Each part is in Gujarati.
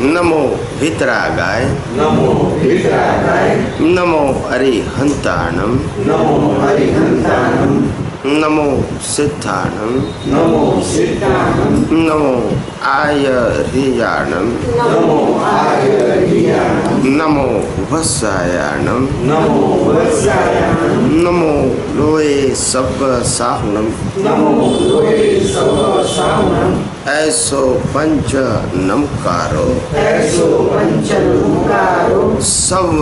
नमो भितरागाय नमो भितरागाय नमो अरिहंताणम नमो अरिहंताणम नमो सिद्धाणम नमो सिद्धाणम नमो आयर्याणम नमो आयर्याणम नमो वत्सायाणम नमो वत्सायाणम नमो लोए सब साहुणम नमो लोए सब साहुणम ऐसो पंच नमकारो ऐसो पंच नमकारो सव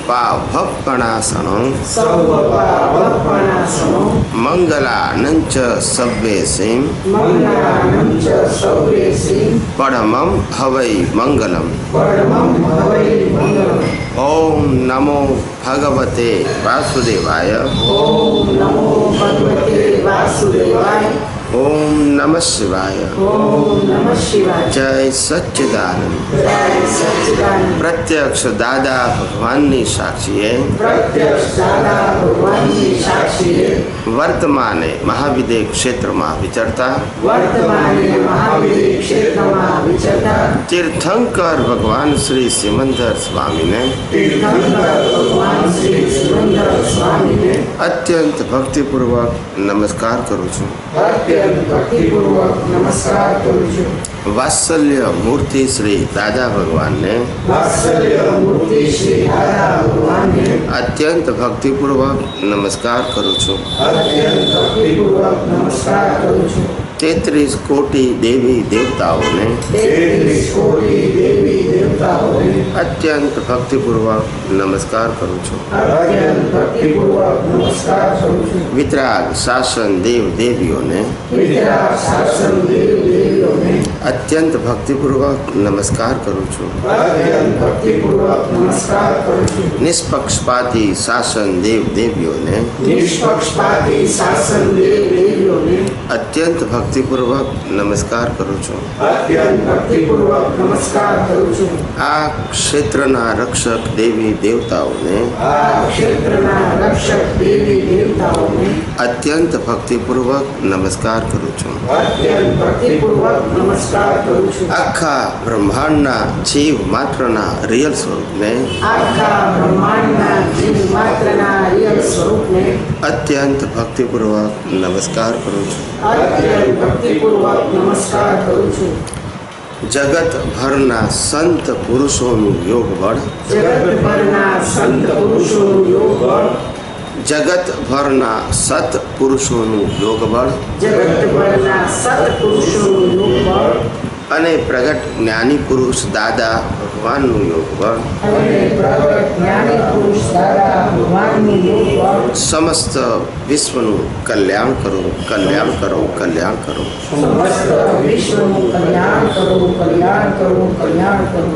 पाभपणासनो सर्व पावपणासनो मंगलानंच सव्येसिं मंगलानं च सर्वेसि परमं हवै मंगलम। परमं हवै मंगलम्। ओम नमो भगवते वासुदेवाय ओम नमो भगवते वासुदेवाय। ओम नमः शिवाय। ओम नमः शिवाय। जय सच्चिदानंद। जय सच्चिदानंद। प्रत्यक्ष दादा भगवाननी साक्षीए प्रत्यक्ष दादा भगवानની સાક્ષીએ વર્તમાને મહાવિદ્ય ક્ષેત્રમાં વિચરતા વર્તમાને મહાવિદ્ય ક્ષેત્રમાં વિચરતા તીર્થંકર ભગવાન શ્રી સિમંદર સ્વામીને તીર્થંકર ભગવાન શ્રી સિમંદર સ્વામીને અત્યંત ભક્તિપૂર્વક નમસ્કાર કરું છું। અત્યંત ભક્તિપૂર્વક નમસ્કાર કરું છું। વાત્સલ્ય મૂર્તિ શ્રી દાદા ભગવાનને વાત્સલ્ય મૂર્તિ શ્રી દાદા ભગવાનને અત્યંત ભક્તિપૂર્વક નમસ્કાર કરું છું। અત્યંત ભક્તિપૂર્વક નમસ્કાર કરું છું। 33 કોટી દેવી દેવતાઓને 33 કોટી દેવી દેવતાઓને અત્યંત ભક્તિપૂર્વક નમસ્કાર કરું છું। અત્યંત ભક્તિપૂર્વક નમસ્કાર કરું છું। વિતરાગ શાસન દેવ દેવીઓને વિતરાગ શાસન દેવ દેવીઓને અત્યંત ભક્તિપૂર્વક નમસ્કાર કરું છું। અત્યંત ભક્તિપૂર્વક નમસ્કાર કરું છું। નિષ્પક્ષપાતી શાસન દેવ દેવીઓને નિષ્પક્ષપાતી શાસન દેવ દેવીઓને અત્યંત ભક્તિપૂર્વક નમસ્કાર કરું છું। અત્યંત ભક્તિપૂર્વક નમસ્કાર કરું છું। આ ક્ષેત્રના રક્ષક દેવી દેવતાઓને આ ક્ષેત્રના રક્ષક દેવી દેવતાઓને અત્યંત ભક્તિપૂર્વક નમસ્કાર કરું છું। અત્યંત ભક્તિપૂર્વક નમસ્કાર કરું છું। આખા બ્રહ્માંડના જીવ માત્રના રિયલ સ્વરૂપને આખા બ્રહ્માંડના જીવ માત્રના રિયલ સ્વરૂપને અત્યંત ભક્તિપૂર્વક નમસ્કાર કરું છું। અત્યંત ભક્તિપૂર્વક નમસ્કાર કરું છું। જગતભરના સંત પુરુષોનું યોગ બળ જગતભરના સંત પુરુષોનું યોગ બળ જગતભરના સત પુરુષોનું યોગ બળ જગતભરના સત્પુરુષોનું યોગ બળ અને પ્રગટ જ્ઞાની પુરુષ દાદા ભગવાનનું યોગ બળ અને પ્રગટ જ્ઞાની પુરુષ દાદા ભગવાનનું યોગ બળ સમસ્ત વિશ્વનું કલ્યાણ કરો કલ્યાણ કરો કલ્યાણ કરો। સમસ્ત વિશ્વનું કલ્યાણ કરો કલ્યાણ કરો કલ્યાણ કરો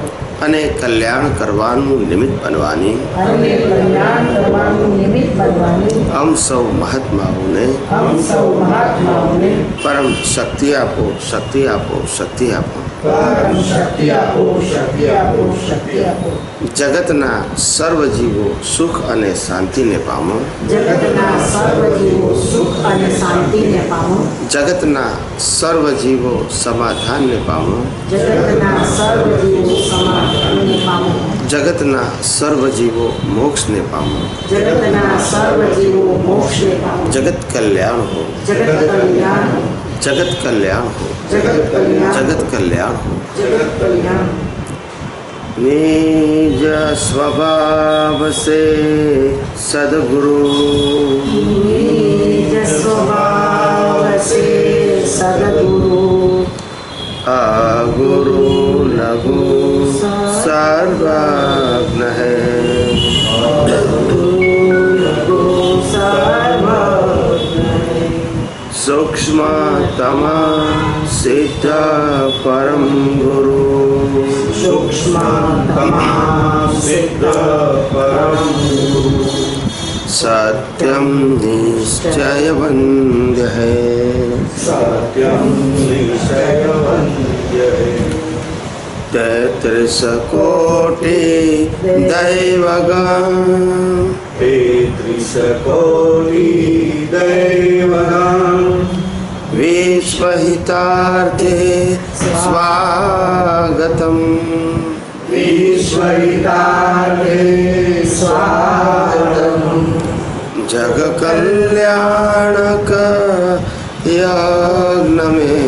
અને કલ્યાણ કરવાનું નિમિત્ત બનવાની અને કલ્યાણ કરવાનું નિમિત્ત બનવાની અમ સૌ મહાત્માઓને हम સૌ મહાત્માઓને પરમ શક્તિ આપો શક્તિ આપો શક્તિ આપો। પરમ શક્તિ આપો શક્તિ આપો શક્તિ આપો। જગતના સર્વ જીવો સુખ અને શાંતિને પામો। જગતના સર્વ જીવો સુખ અને શાંતિને પામો। જગતના સર્વ જીવો સમાધાનને પામો। જગતના સર્વ જીવો સમાધાનને પામો। જગતના સર્વ જીવો મોક્ષને પામો। જગતના સર્વ જીવો મોક્ષને પામો। જગત કલ્યાણ હો જગત કલ્યાણ હો। જગત કલ્યાણ હો જગત કલ્યાણ જગત કલ્યાણ હો। જગત કલ્યાણ निज स्वभाव से सद्गुरु निज स्वभाव से सद्गुरु अगुरु लघु सर्वज्ञ है। सूक्ष्मतम सिद्ध परम गुरु सूक्ष्मतम सिद्ध परम गुरु सत्यम निश्चय वंद्य है। सत्यम निश्चय वंद्य है। 33 कोटि दैवगण 33 कोटि दैवगण विश्वहितार्थे स्वागतम्। चरितार्थे स्वागतम् जग कल्याणक यज्ञ में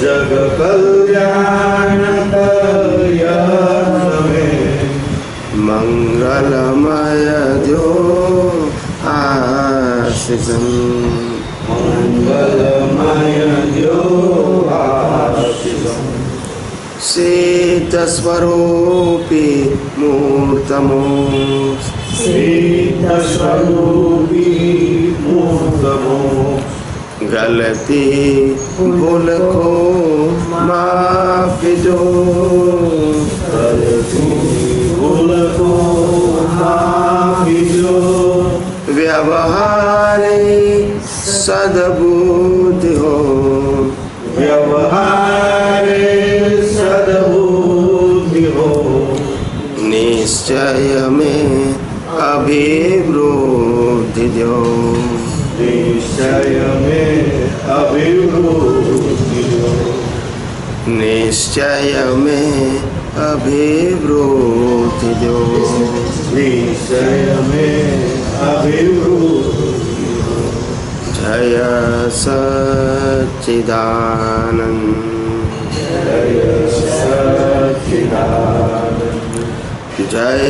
जग कल्याणक यज्ञ में मंगलमय द्यो आशीषं मंगलमय द्यो आशीषं शीतस्वरूपी मूर्तमो शीतस्वरूपी मूर्तमो गलती भूल को माफी दो भूल को माफी दो व्यवहारे सद्बुद्धि हो व्यवहारे सद्बुद्धि हो निश्चय में अभिवृद्धि दो निश्चय में अभिवृद्धि हो निश्चय में अभिवृद्धि दो निश्चय में अभिवृद्धि हो जय सच्चिदानंद जय सच्चिदानंद जय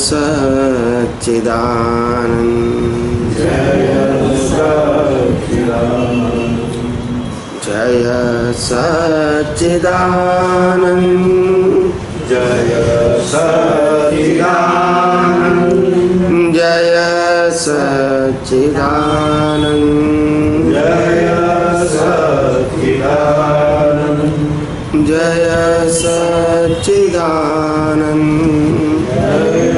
सच्चिदानंद जय सच्चिदानंद जय सच्चिदानंद जय सच्चिदानंद जय सच्चिदानंद जय सच्चिदानंद जय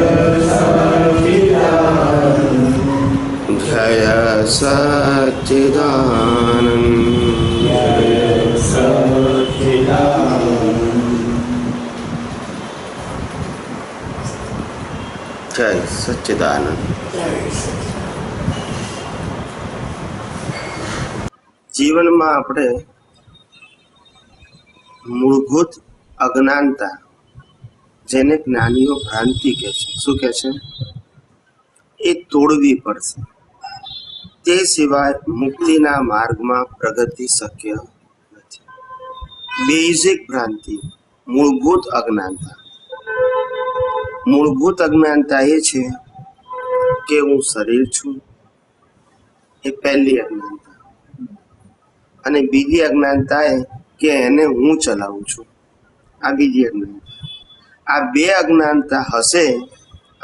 सच्चिदानंद जय सच्चिदानंद जय सच्चिदानंद જીવનમાં આપણે મૂળભૂત અજ્ઞાનતા જેને જ્ઞાનીઓ ભ્રાંતિ કહે છે, શું કહે છે, એ તોડવી પડશે. તે સિવાય મુક્તિના માર્ગમાં પ્રગતિ શક્ય નથી. બેઝિક ભ્રાંતિ, મૂળભૂત અજ્ઞાનતા. મૂળભૂત અજ્ઞાનતા એ છે કે હું શરીર છું, એ પહેલી અજ્ઞાનતા. અને બીજી અજ્ઞાનતા એ કે એને હું ચલાવું છું, આ બીજી અજ્ઞાનતા. આ બે અજ્ઞાનતા હશે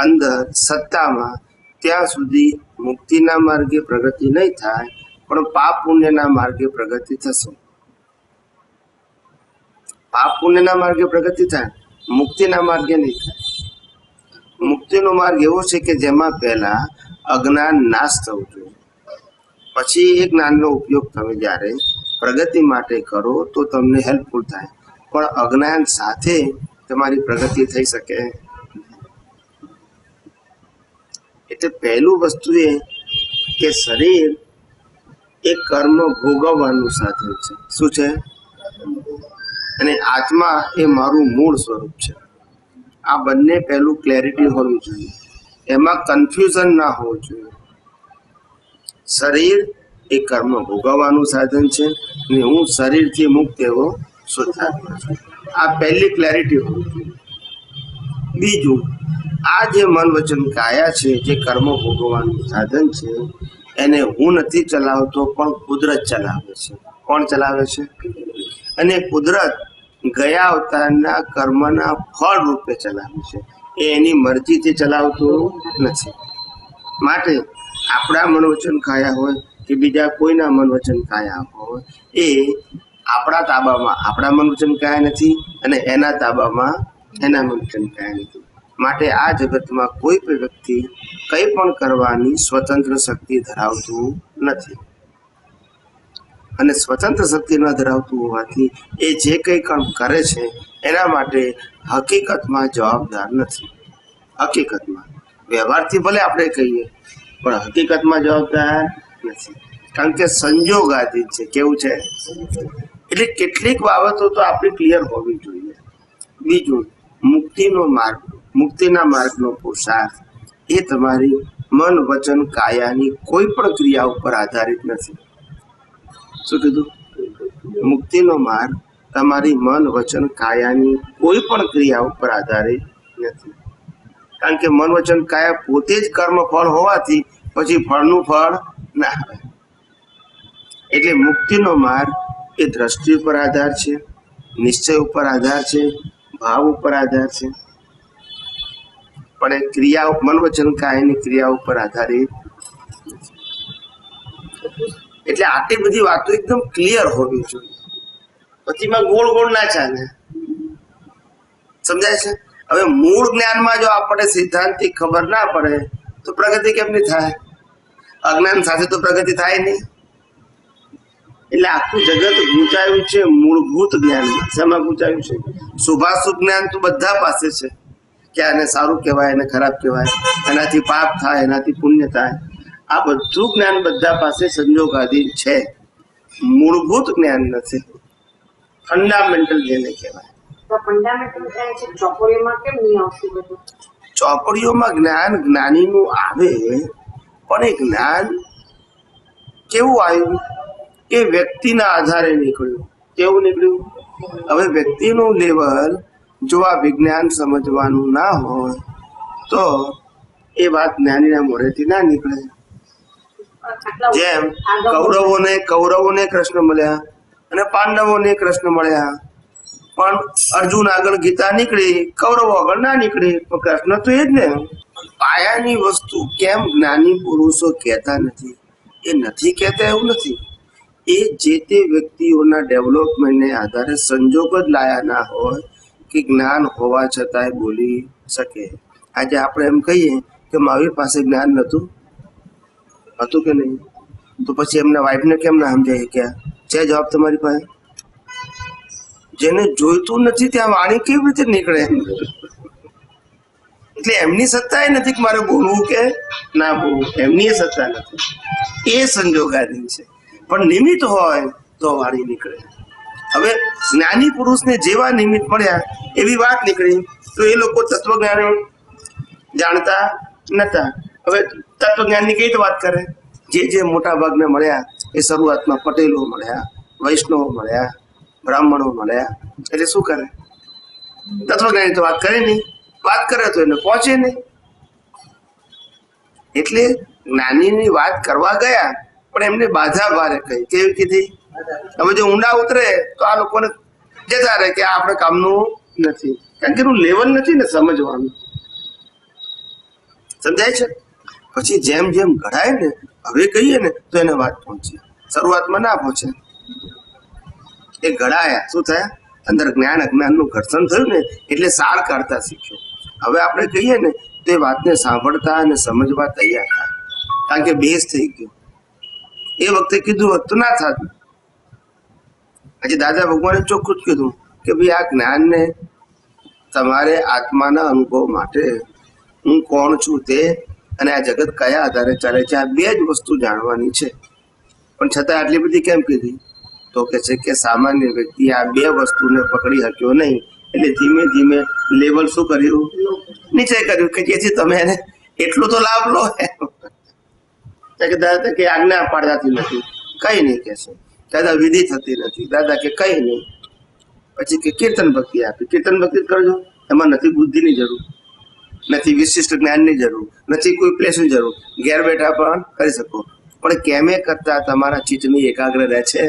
અંદર સત્તામાં, ત્યાં સુધી મુક્તિના માર્ગે પ્રગતિ નહીં થાય, પણ પાપ પુણ્યના માર્ગે પ્રગતિ થશે. પાપ પુણ્યના માર્ગે પ્રગતિ થાય, મુક્તિના માર્ગે નહીં થાય. મુક્તિનો માર્ગ એવો છે કે જેમાં પહેલા અજ્ઞાન નાશ થવું જોઈએ, પછી એ જ્ઞાનનો ઉપયોગ તમે જ્યારે પ્રગતિ માટે કરો તો તમને હેલ્પફુલ થાય. પણ અજ્ઞાન સાથે તમારી પ્રગતિ થઈ શકે. એટલે પહેલું વસ્તુ એ કે શરીર એ કર્મ ભોગવવાનું સાધન છે. શું છે? અને આત્મા એ મારું મૂળ સ્વરૂપ છે. આ બંને પહેલું ક્લેરિટી હોવી જોઈએ, એમાં કન્ફ્યુઝન ના હોવું જોઈએ. શરીર એ કર્મ ભોગવવાનું સાધન છે અને હું શરીરથી મુક્ત એવો શુદ્ધાત્મા છું. આ પહેલી ક્લેરિટી હોવી જોઈએ. બીજું, આ જે મન વચન કાયા છે, જે કર્મ ભોગવવાનું સાધન છે, એને હું નથી ચલાવતો, પણ કુદરત ચલાવે છે. કોણ ચલાવે છે? અને કુદરત ગયા અવતારના કર્મના ફળ રૂપે ચલાવે છે. એ એની મરજીથી ચલાવતું નથી. માટે આપણા મન વચન કાયા હોય કે બીજા કોઈના મન વચન કાયા હોય, એ આપણા તાબામાં આપણા મન વચન કાયા નથી અને એના તાબામાં એના મન વચન કાયા નથી. માટે આ જગતમાં કોઈ પણ વ્યક્તિ કંઈ પણ કરવાની સ્વતંત્ર શક્તિ ધરાવતું નથી. અને સ્વતંત્ર શક્તિ ન ધરાવતું હોવાથી એ જે કંઈ કામ કરે છે એના માટે હકીકતમાં જવાબદાર નથી. હકીકતમાં વ્યવહારથી ભલે આપણે કહીએ, પણ હકીકતમાં જવાબદાર નથી. કારણ કે સંજોગાધીન છે. કેવું છે? એટલે કેટલીક બાબતો તો આપણી ક્લિયર હોવી જોઈએ. બીજું, મુક્તિનો માર્ગ, મુક્તિના માર્ગનો પુરુષાર્થ એ તમારી મન વચન કાયાની કોઈ પણ ક્રિયા ઉપર આધારિત નથી. શું કીધું? મુક્તિનો માર્ગ તમારી મન વચન કાયાની કોઈ પણ ક્રિયા ઉપર આધારિત નથી. કારણ કે મન વચન કાયા પોતે જ કર્મ ફળ હોવાથી પછી ફળનું ફળ ના આવે. એટલે મુક્તિનો માર્ગ એ દ્રષ્ટિ ઉપર આધાર છે, નિશ્ચય ઉપર આધાર છે, ભાવ ઉપર આધાર છે, પણ એ ક્રિયા મન વચન કાયાની ક્રિયા ઉપર આધારિત. એટલે આટલી બધી વાતો એકદમ ક્લિયર હોવી જોઈએ. પછી માં ગોળ ગોળ ના ચાલે. સમજાય છે? હવે મૂળ જ્ઞાનમાં જો આપણે સિદ્ધાંતિક ખબર ના પડે તો પ્રગતિ કેમ નહીં થાય? અજ્ઞાન સાથે તો પ્રગતિ થાય નહીં. એટલે આખું જગત ગૂંચાયું છે મૂળભૂત જ્ઞાનમાં. શેમાં ગૂંચાયું છે? શુભાશુભ જ્ઞાન તો બધા પાસે છે કે આને સારું કહેવાય, એને ખરાબ કહેવાય, એનાથી પાપ થાય, એનાથી પુણ્ય થાય. આ બધું જ્ઞાન બધા પાસે સંજોગાધીન છે. મૂળભૂત જ્ઞાન નથી, ફંડામેન્ટલ જેને કહેવાય. ચોપડીઓમાં જ્ઞાન જ્ઞાનીનું આવે, પણ એ જ્ઞાન કેવું આવ્યું? એ વ્યક્તિના આધારે નીકળ્યું. કેવું નીકળ્યું? હવે વ્યક્તિનું લેવલ જો આ વિજ્ઞાન સમજવાનું ના હોય તો એ વાત જ્ઞાનીના મોઢેથી ના નીકળે. જેમ કૌરવોને કૃષ્ણ મળ્યા અને પાંડવોને કૃષ્ણ મળ્યા, પણ અર્જુન આગળ ગીતા નીકળી, કૌરવો આગળ ના નીકળી, પણ કૃષ્ણ તો એ જ ને. પાયાની વસ્તુ કેમ જ્ઞાની પુરુષો કહેતા નથી? એ નથી કહેતા એવું નથી, એ જે તે વ્યક્તિઓના ડેવલપમેન્ટને આધારે સંજોગ જ લાયા ના હોય કે જ્ઞાન હોવા છતાંય બોલી શકે. આજે આપણે એમ કહીએ કે મહાવીર પાસે જ્ઞાન નહોતું, હતું કે નહીં? તો પછી એમના વાઈફને કેમ ના સમજાય કે છે જવાબ તમારી પાસે? જેને જોઈતું નથી ત્યાં વાણી કેવી રીતે નીકળે? એટલે એમની સત્તા એ નથી કે મારે બોલવું કે ના બોલવું, એમની સત્તા નથી, એ સંજોગાધીન છે. પણ નિમિત્ત હોય તો વાણી નીકળે. હવે જ્ઞાની પુરુષને જેવા નિમિત્ત મળ્યા એવી વાત નીકળી, તો એ લોકો તત્વજ્ઞાન જાણતા નતા. હવે તત્વજ્ઞાનની કઈ રીતે વાત કરે? જે મોટા ભાગને મળ્યા એ શરૂઆતમાં પટેલો મળ્યા, વૈષ્ણવો મળ્યા, બ્રાહ્મણો મળ્યા, એટલે શું કરે? તત્વજ્ઞાની તો વાત કરે નહીં, વાત કરે તો એને પહોંચે નહીં. એટલે જ્ઞાનીની વાત કરવા ગયા પણ એમને બાધા ભારે કહી. કેવી કીધી? હવે જો ઊંડા ઉતરે તો આ લોકોને જતા રહે કે આ આપણે કામનું નથી, કારણ કે એનું લેવલ નથી ને સમજવાનું. સમજાય છે? પછી જેમ જેમ ઘડાય ને, હવે કહીએ ને તો એને વાત પહોંચે. શરૂઆતમાં ના પહોંચે. એ ઘડાયા, શું થયા? અંદર જ્ઞાન અજ્ઞાનનું ઘર્ષણ થયું ને, એટલે સાર કાઢતા શીખ્યો. હવે આપણે કહીએ ને તો એ વાતને સાંભળતા અને સમજવા તૈયાર થાય, કારણ કે બેઝ થઈ ગયો. એ વખતે કીધું હોત તો ના થાત. પછી દાદા ભગવાને ચોખ્ખું જ કીધું કે ભાઈ આ જ્ઞાનને તમારે આત્માના અનુભવ માટે હું કોણ છું તે અને આ જગત કયા આધારે ચાલે છે, આ બે જ વસ્તુ જાણવાની છે. પણ છતાં આટલી બધી કેમ કીધી? તો કે છે કે સામાન્ય વ્યક્તિ આ બે વસ્તુને પકડી શક્યો નહીં, એટલે ધીમે ધીમે લેવલ શું કર્યું? નીચે કર્યું, કે જેથી તમે એને એટલો તો લાભ લો. દાદા કે આજ્ઞા પાડવાથી નથી, કઈ નહીં કે છે. દાદા વિધિ થતી નથી, દાદા કે કઈ નહીં. પછી કે કીર્તન ભક્તિ આપી, કીર્તન ભક્તિ કરજો, એમાં નથી બુદ્ધિની જરૂર, નથી વિશિષ્ટ જ્ઞાનની જરૂર, નથી કોઈ પ્લેસની જરૂર, ઘેર બેઠા પણ કરી શકો. પણ કેમે કરતા તમારા ચિત્તની એકાગ્ર રહે છે.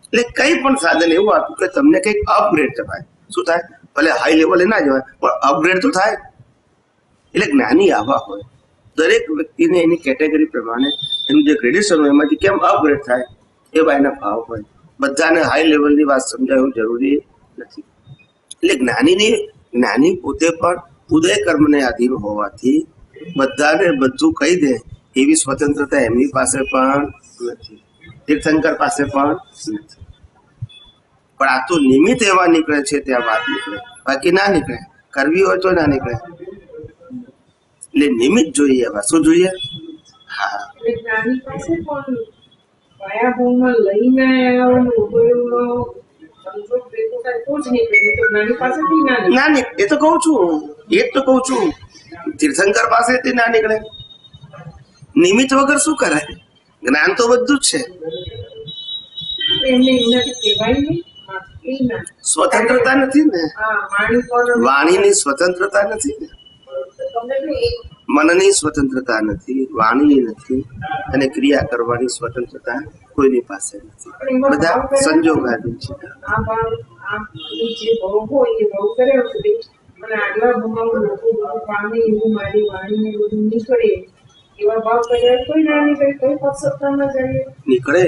એટલે કઈ પણ સાધન એવું આપ્યું કે તમને કંઈક અપગ્રેડ થાય. શું થાય? ભલે હાઈ લેવલે ના જવાય પણ અપગ્રેડ તો થાય. એટલે જ્ઞાની આવા હોય, દરેક વ્યક્તિને એની કેટેગરી પ્રમાણે એનું જે ગ્રેડેશન હોય એમાંથી કેમ અપગ્રેડ થાય એવા એના ભાવ હોય. બધાને હાઈ લેવલની વાત સમજાવવું જરૂરી નથી. એટલે જ્ઞાની પોતે પણ ઉદય કર્મને આધીન હોવાથી બધાને બધું કહી દે એવી સ્વતંત્રતા એમની પાસે પણ નથી, તીર્થંકર પાસે પણ નથી. પણ આ તો નિમિત્ત એવા નીકળે છે ત્યાં વાત નીકળે, બાકી ના નીકળે. કરવી હોય તો ના નીકળે. એટલે નિમિત્ત જોઈએ. એવા શું જોઈએ? હા, જો ભેગું થાય તો જ નીકળે, નહીં તો નાની પાસેથી ના નીકળે. ના નીકળે. એ તો કહું છું, એ જ તો કહું છું. તીર્થંકર પાસેથી ના નીકળે. નિમિત્ત વગર શું કરાય? જ્ઞાન તો બધું જ છે. તો એમને એમનાથી કહેવાય નહીં. હા, એ ના. સ્વતંત્રતા નથી ને, હા, વાણી પર વાણીની સ્વતંત્રતા નથી ને, તમને એટલે એક મનની સ્વતંત્રતા નથી, વાણીની નથી, અને ક્રિયા કરવાની સ્વતંત્રતા કોઈની પાસે નથી. બધા સંજોગાધીન છે. આ ભાવ આ જે ભાવ હોય એ ભાવ કર્યો છે અને આગલા ભાવમાં લોકો ભાવ પામે એવું મારી વાણીને બધું નીકળે એવા ભાવ કર્યા કોઈ ના નીકળે, કોઈ પક્ષતા ના જાય. નીકળે,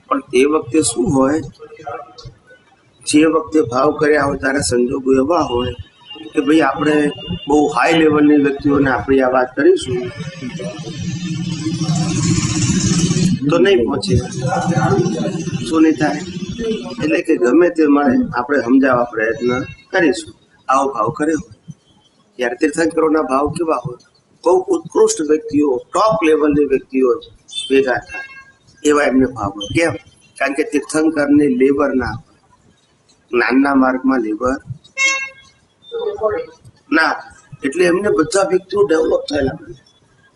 પણ તે વખતે શું હોય, જે વખતે ભાવ કર્યા હોય ત્યારે સંજોગો એવા હોય કે ભાઈ આપણે બહુ હાઈ લેવલની વ્યક્તિઓને આપણી આ વાત કરીશું તો નહીં પહોંચે. શું નહીં થાય? એટલે કે ગમે તે મળે આપણે સમજાવવા પ્રયત્ન કરીશું. આવો ભાવ કર્યો હોય ત્યારે તીર્થંકરોના ભાવ કેવા હોય? બહુ ઉત્કૃષ્ટ વ્યક્તિઓ, ટોપ લેવલની વ્યક્તિઓ ભેગા થાય એવા એમને ભાવ હોય. કેમ? કારણ કે તીર્થંકરની લેબર ના, જ્ઞાનના માર્ગમાં લેબર ના, એટલે એમને બધા વ્યક્તિઓ ડેવલપ થયેલા મળે.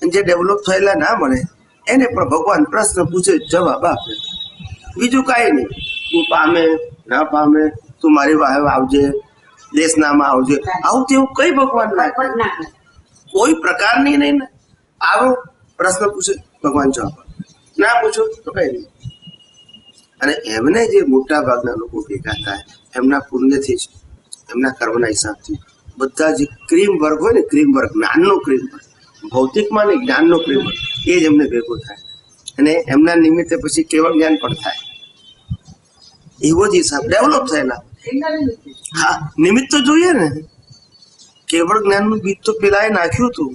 અને જે ડેવલપ થયેલા ના મળે એને પણ ભગવાન પ્રશ્ન પૂછે, જવાબ આપે. બીજું કાંઈ નહીં. તું પામે ના પામે, તું મારી વાહે આવજે, દેશનામાં આવજે, આવું તેવું કઈ ભગવાન ના કરે. કોઈ પ્રકારની નહીં ને. આવો પ્રશ્ન પૂછે, ભગવાન જવાબ આપે. ના પૂછો તો કઈ નહીં. અને એમને જે મોટા ભાગના લોકો ભેગા થાય એમના પુણ્યથી જ, એમના કર્મના હિસાબથી બધા જે ક્રીમ વર્ગ હોય ને, ક્રીમ વર્ગ, જ્ઞાનનો ક્રીમ વર્ગ, ભૌતિકમાં ને જ્ઞાનનો ક્રીમ વર્ગ, એ જ એમને ભેગો થાય. અને એમના નિમિત્તે પછી કેવળ જ્ઞાન પણ થાય. એવો જ હિસાબ ડેવલપ થયેલા. હા, નિમિત્ત તો જોઈએ ને. કેવળ જ્ઞાનનું બીજ તો પેલા એ નાખ્યું હતું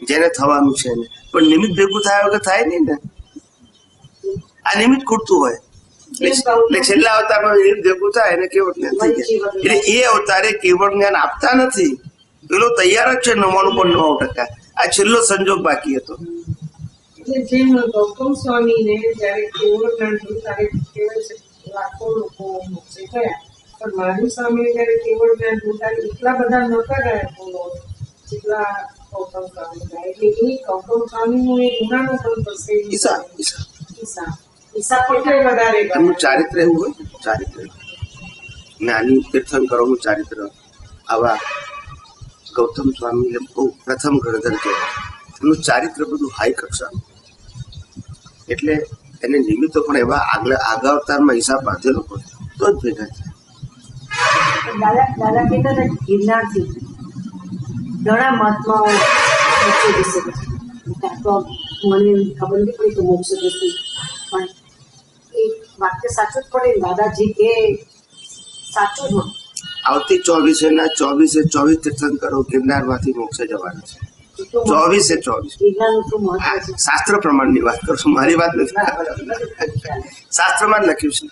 જેને થવાનું છે ને, પણ નિમિત્ત ભેગું થાય વગર થાય નહીં ને. આ નિમિત્ત ખૂટતું હોય એટલે છેલ્લા અવતારમાં નિમિત્ત ભેગું થાય એને કેવળ જ્ઞાન થઈ જાય. એટલે એ અવતારે કેવળ જ્ઞાન આપતા નથી, પેલો તૈયાર જ છે 99.9%. આ છેલ્લો સંજોગ બાકી હતો. એટલે જેમ ગૌતમ સ્વામીને જ્યારે કેવળ જ્ઞાન થયું ત્યારે કહેવાય છે લાખો લોકો મોક્ષે ગયા, પણ મારી સામે જ્યારે કેવળ જ્ઞાન થયું ત્યારે એટલા બધા નહોતા ગયા બોલો જેટલા ગૌતમ સ્વામી ગયા. એટલે એ ગૌતમ સ્વામીનું એ ગુનાનો પણ થશે. ઈશા એટલે વધારે એમનું ચારિત્ર એવું હોય, ચારિત્ર જ્ઞાની તીર્થંકરોનું ચારિત્ર આવા ગૌતમ સ્વામી બહુ પ્રથમ ગણધર કહેવાય. એમનું ચારિત્ર બધું હાઈ કક્ષાનું, એટલે એને નિમિત્તો પણ એવા આગલા અવતારમાં હિસાબ બાંધેલો હોય તો જ ભેગા થાય. દાદા કહેતા હતા ગિરનારથી ઘણા મહાત્માઓ મોક્ષ વિશે તો મને ખબર નથી પડી તો મોક્ષ વિશે, પણ એ વાક્ય સાચું જ પડે. દાદાજી કે સાચું જ હોય. આવતી 24 તીર્થંકરો ગિરનારમાંથી મોક્ષે જવાના છે. 24 ગિરનારનું શું મહત્વ છે? શાસ્ત્ર પ્રમાણની વાત કરું છું, મારી વાત નથી. શાસ્ત્રમાં જ લખ્યું છે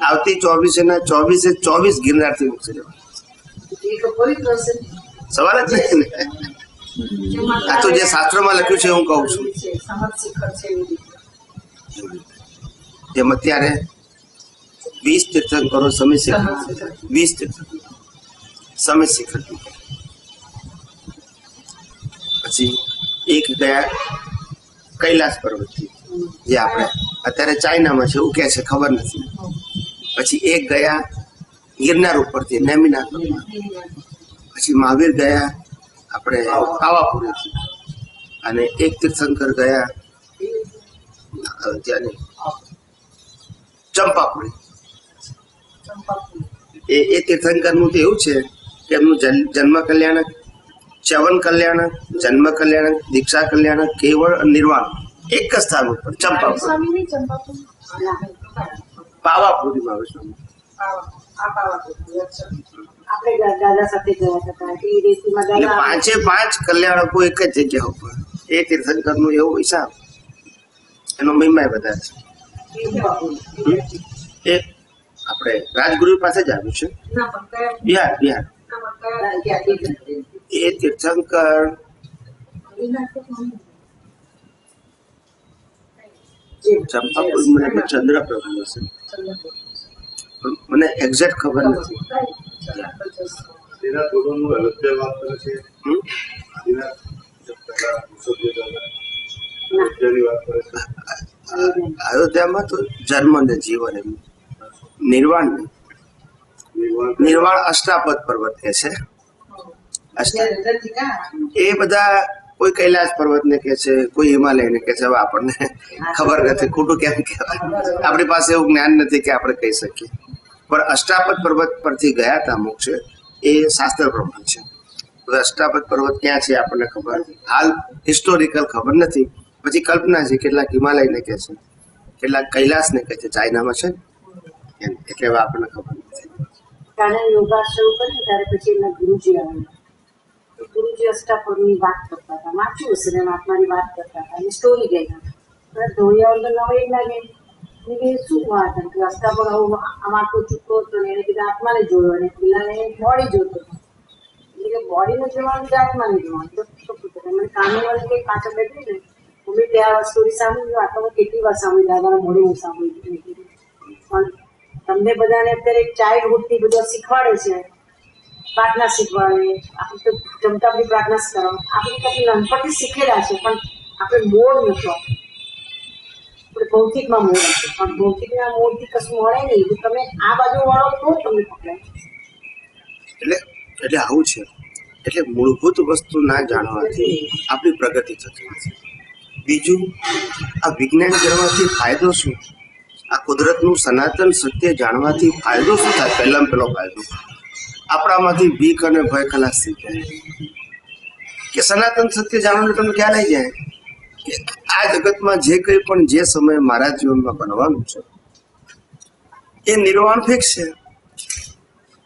આવતી 24 ગિરનારથી મોક્ષે જવાના. એ તો ફરી કરશે. સવાલ જ નથી ને. આ તો જે શાસ્ત્રમાં લખ્યું છે હું કહું છું. સમજ શિખર છે એવી રીતે. જેમ અત્યારે 20 તીર્થંકરો સમય શિખર, 20 તીર્થંકરો સમય શિખર, પછી એક ગયા કૈલાસ પર્વતથી, જે આપણે અત્યારે ચાઇનામાં છે એવું કે છે, ખબર નથી. પછી એક ગયા ગિરનાર ઉપરથી નેમિનાથ, પછી મહાવીર ગયા આપણે પાવાપુરીથી, અને એક તીર્થંકર ગયા ત્યાં ચંપાપુરી. એ તીર્થંકરનું તો એવું છે કે એમનું જન્મ કલ્યાણક, ચ્યવન કલ્યાણક, જન્મ કલ્યાણક, દીક્ષા કલ્યાણક, કેવળ નિર્વાણ એક જ સ્થાન ઉપર ચંપાપુરી, પાવાપુરીમાં આવે સ્વામી. આપણે દાદા સાથે ગયા હતા એ રેતીમાં એટલે દાદા 5 કલ્યાણકો એક જ જગ્યા ઉપર. એ તીર્થંકરનું એવો હિસાબ, એનો મહિમા બધા છે. એ આપણે રાજગુરુ પાસે જ આવ્યું છે, બિહાર. એ તીર્થંકર ચંપાપુરી મને ચંદ્રપ્રભુ હશે, પણ મને એક્ઝેક્ટ ખબર નથી. તેના ધોરણનું અયોધ્યા વાત કરે છે. હમ? તેના અયોધ્યાની વાત કરે છે. અયોધ્યામાં તો જન્મ ને જીવન એમ નિર્વાણ નહીં. નિર્વાણ અષ્ટાપદ પર્વત કે છે. એ બધા કોઈ કૈલાસ પર્વત ને કે છે, કોઈ હિમાલય ને કે છે. હવે આપણને ખબર નથી, ખોટું કેમ કહેવાય, આપણી પાસે એવું જ્ઞાન નથી કે આપણે કહી શકીએ. પણ અષ્ટાપદ પર્વત પરથી ગયા હતા મોક્ષ, એ શાસ્ત્ર પ્રમાણ છે. હવે અષ્ટાપદ પર્વત ક્યાં છે આપણને ખબર, હાલ હિસ્ટોરિકલ ખબર નથી. પછી કલ્પના છે, કેટલાક હિમાલય ને કે છે, કેટલાક કૈલાસ ને કે છે, ચાઇનામાં છે એમ. એટલે હવે આપણને ખબર નથી. કાના યોગા શરૂ કર્યું ત્યારે પછી એમના ગુરુજી આવ્યા. તો ગુરુજી અષ્ટાપદની વાત કરતા હતા, વાંચ્યું હશે ને આત્માની વાત કરતા હતા, અને સ્ટોરી ગયા ધોયા વગર નવાઈ લાગે. કે શું વાત કે અષ્ટાપદ આવું આમ આટલો ચૂકતો હતો ને એને કીધા આત્માને જોયો, અને પેલાને બોડી જોતો હતો. એટલે કે બોડીને જોવાનું કે આત્માને જોવાનું. મને કામે વાળી કંઈ પાછળ બેઠી ને મમ્મી ત્યાં સ્ટોરી સાંભળી, આત્મામાં કેટલી વાર સાંભળી, દાદાના મોડે હું સાંભળી. પણ તમને બધાને અત્યારે ચાઇલ્ડહુડથી બધા શીખવાડે છે, પ્રાર્થના શીખવાડે, આપણે તો જમતા બધી પ્રાર્થના જ કરવાનું. આપણે તો નાનપણથી શીખેલા છે, પણ આપણે મોડ નહોતો. આપણે ભૌતિકમાં મોડ હતો, પણ ભૌતિકના મોડથી કશું મળે નહીં. તમે આ બાજુ વળો તો તમને પકડાય. એટલે આવું છે. એટલે મૂળભૂત વસ્તુ ના જાણવાથી આપણી પ્રગતિ થતી નથી. બીજું, આ વિજ્ઞાન કરવાથી ફાયદો શું? આ કુદરતનું સનાતન સત્ય જાણવાથી ફાયદો શું થાય? પહેલામાં પહેલો ફાયદો, આપણામાંથી બીક અને ભય ખલાસ થઈ જાય. કે સનાતન સત્ય જાણવાનું તમને ખ્યાલ આવી જાય કે આ જગતમાં જે કંઈ પણ જે સમયે મારા જીવનમાં બનવાનું છે એ નિર્વાણ ફિક્સ છે.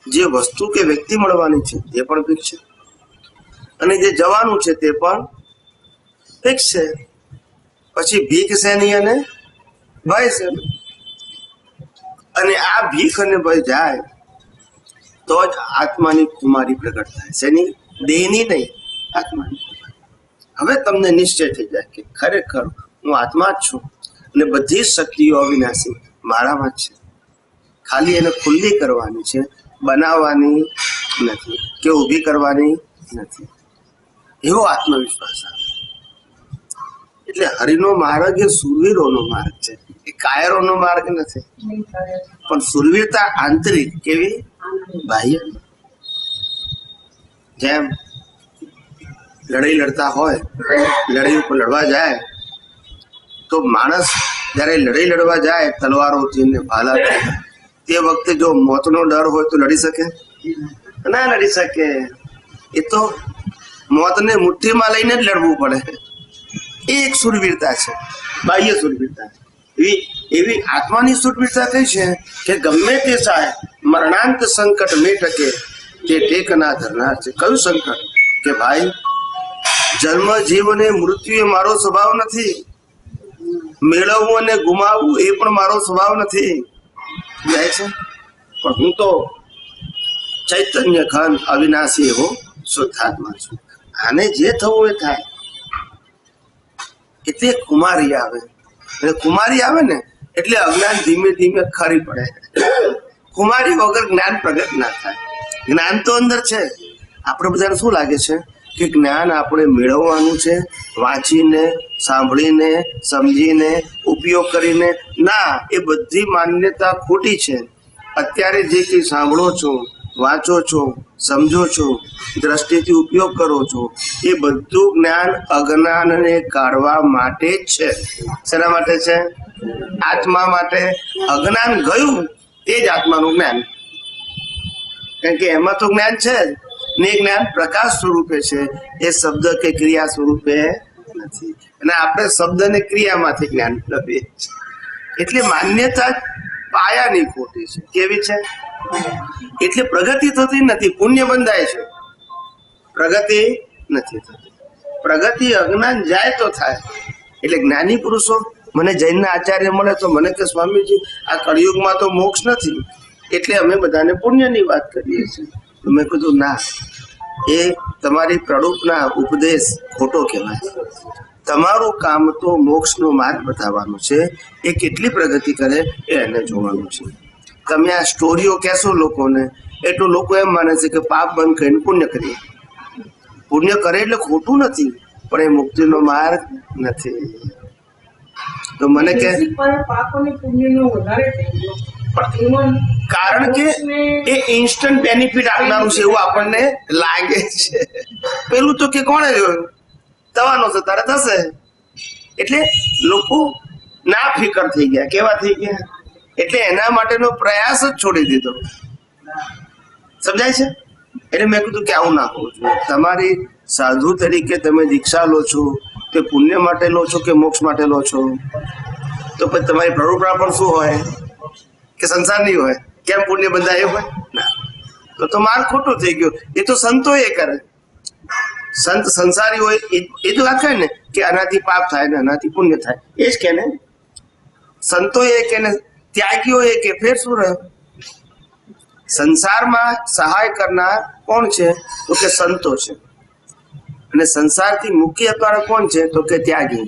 જે વસ્તુ કે વ્યક્તિ મળવાની છે તે પણ ફિક્સ છે, અને જે જવાનું છે તે પણ ફિક્સ છે. પછી ભીખ છે નહીં અને ભય છે. અને આ ભીખ અને ભય જાય તો જ આત્માની કુમારી પ્રગટ થાય. શેની? દેહની નહીં, આત્માની. હવે તમને નિશ્ચય થઈ જાય કે ખરેખર હું આત્મા જ છું અને બધી જ શક્તિઓ અવિનાશી મારામાં જ છે. ખાલી એને ખુલ્લી કરવાની છે, બનાવવાની નથી કે ઊભી કરવાની નથી. એવો આત્મવિશ્વાસ આવે. એટલે હરિનો માર્ગ એ સુરવીરોનો માર્ગ છે, એ કાયરોનો માર્ગ નથી. પણ સુરવીરતા આંતરિક, કેવી? બાહ્ય. જેમ લડાઈ લડતા હોય, લડાઈ ઉપર લડવા જાય તો માણસ જ્યારે લડાઈ લડવા જાય તલવારોથી ને ભાલાથી, તે વખતે જો મોતનો ડર હોય તો લડી શકે? ના લડી શકે. એ તો મોતને મુઠ્ઠીમાં લઈને જ લડવું પડે. એ એક સુરવીરતા છે, બાહ્ય સુરવીરતા. એવી આત્માની સુરવીરતા કઈ છે કે ગમે તે થાય મરણાંત સંકટ મેં ટકે તે ટેક ના ધરનાર છે. કયું સંકટ? કે ભાઈ જન્મ જીવ અને મૃત્યુ એ મારો સ્વભાવ નથી, મેળવવું અને ગુમાવવું એ પણ મારો સ્વભાવ નથી. જાય છે, પણ હું તો ચૈતન્ય ઘન અવિનાશી એવો શુદ્ધાત્મા છું. આને જે થવું એ થાય. એટલે કુમારી આવે, અને કુમારી આવે ને એટલે અજ્ઞાન ધીમે ધીમે ખરી પડે. કુમારી વગર જ્ઞાન પ્રગટ ના થાય. જ્ઞાન તો અંદર છે. આપણે બધાને શું લાગે છે કે જ્ઞાન આપણે મેળવવાનું છે વાંચીને, સાંભળીને, સમજીને, ઉપયોગ કરીને. ના, એ બધી માન્યતા ખોટી છે. અત્યારે જે કંઈ સાંભળો છો, વાંચો છો, સમજો છો, દ્રષ્ટિથી ઉપયોગ કરો છો, એ બધું જ્ઞાન અજ્ઞાનને કાઢવા માટે જ છે. શેના માટે છે? આત્મા માટે. અજ્ઞાન ગયું એ જ આત્માનું જ્ઞાન. કારણ કે એમાં તો જ્ઞાન છે જ ને. જ્ઞાન પ્રકાશ સ્વરૂપે છે, એ શબ્દ કે ક્રિયા સ્વરૂપે નથી. અને આપણે શબ્દ ને ક્રિયામાંથી જ્ઞાન લઈએ. એટલે માન્યતા પાયાની ખોટી છે. કેવી છે? એટલે પ્રગતિ થતી નથી, પુણ્ય બંધાય છે, પ્રગતિ નથી થતી. પ્રગતિ અજ્ઞાન જાય તો થાય. એટલે જ્ઞાની પુરુષો, મને જૈનના આચાર્ય મળે તો મને કે સ્વામીજી આ કળિયુગમાં તો મોક્ષ નથી, એટલે અમે બધાને પુણ્યની વાત કરીએ છીએ. મેં કીધું ના, એ તમારી પ્રરૂપના ઉપદેશ ખોટો કહેવાય. તમારું કામ તો મોક્ષનો માર્ગ બતાવવાનો છે. એ કેટલી પ્રગતિ કરે એ એને જોવાનું છે. તમે આ સ્ટોરીઓ કહેશો લોકોને એટલું લોકો એમ માને છે કે પાપ બંધ કરીને પુણ્ય કરીએ. પુણ્ય કરે એટલે ખોટું નથી, પણ એ મુક્તિનો માર્ગ નથી. તો મને કે પાપ અને પુણ્યનો વધારે થઈ ગયો. પણ કારણ કે એ ઇન્સ્ટન્ટ બેનિફિટ આપનારું છે એવું આપણને લાગે છે. પેલું તો કે કોણે જોયું, થવાનો છે તારે થશે. એટલે લોકો ના ફિકર થઈ ગયા. કેવા થઈ ગયા? એટલે એના માટેનો પ્રયાસ જ છોડી દીધો. સમજાય છે? એટલે મેં કીધું કે આવું ના હોવું જોઈએ. તમારી સાધુ તરીકે તમે દીક્ષા લો છો તે પુણ્ય માટે લો છો કે મોક્ષ માટે લો છો? તો પછી તમારી પ્રવૃત્તિ પણ શું હોય કે સંસારની હોય? કેમ પુણ્ય બંધાયું હોય? ના, તો માર્ગ ખોટો થઈ ગયો. એ તો સંતો એ કરે. સંત સંસારી હોય એ તો વાત કરે ને કે આનાથી પાપ થાય ને આનાથી પુણ્ય થાય, એ જ કે ને. સંતો એ કે ને ત્યાગીઓ એ કે ફેર શું રહ્યો? સંસારમાં સહાય કરનાર કોણ છે? તો કે સંતો છે. અને સંસારથી મુક્તિ આપનાર કોણ છે? તો કે ત્યાગી.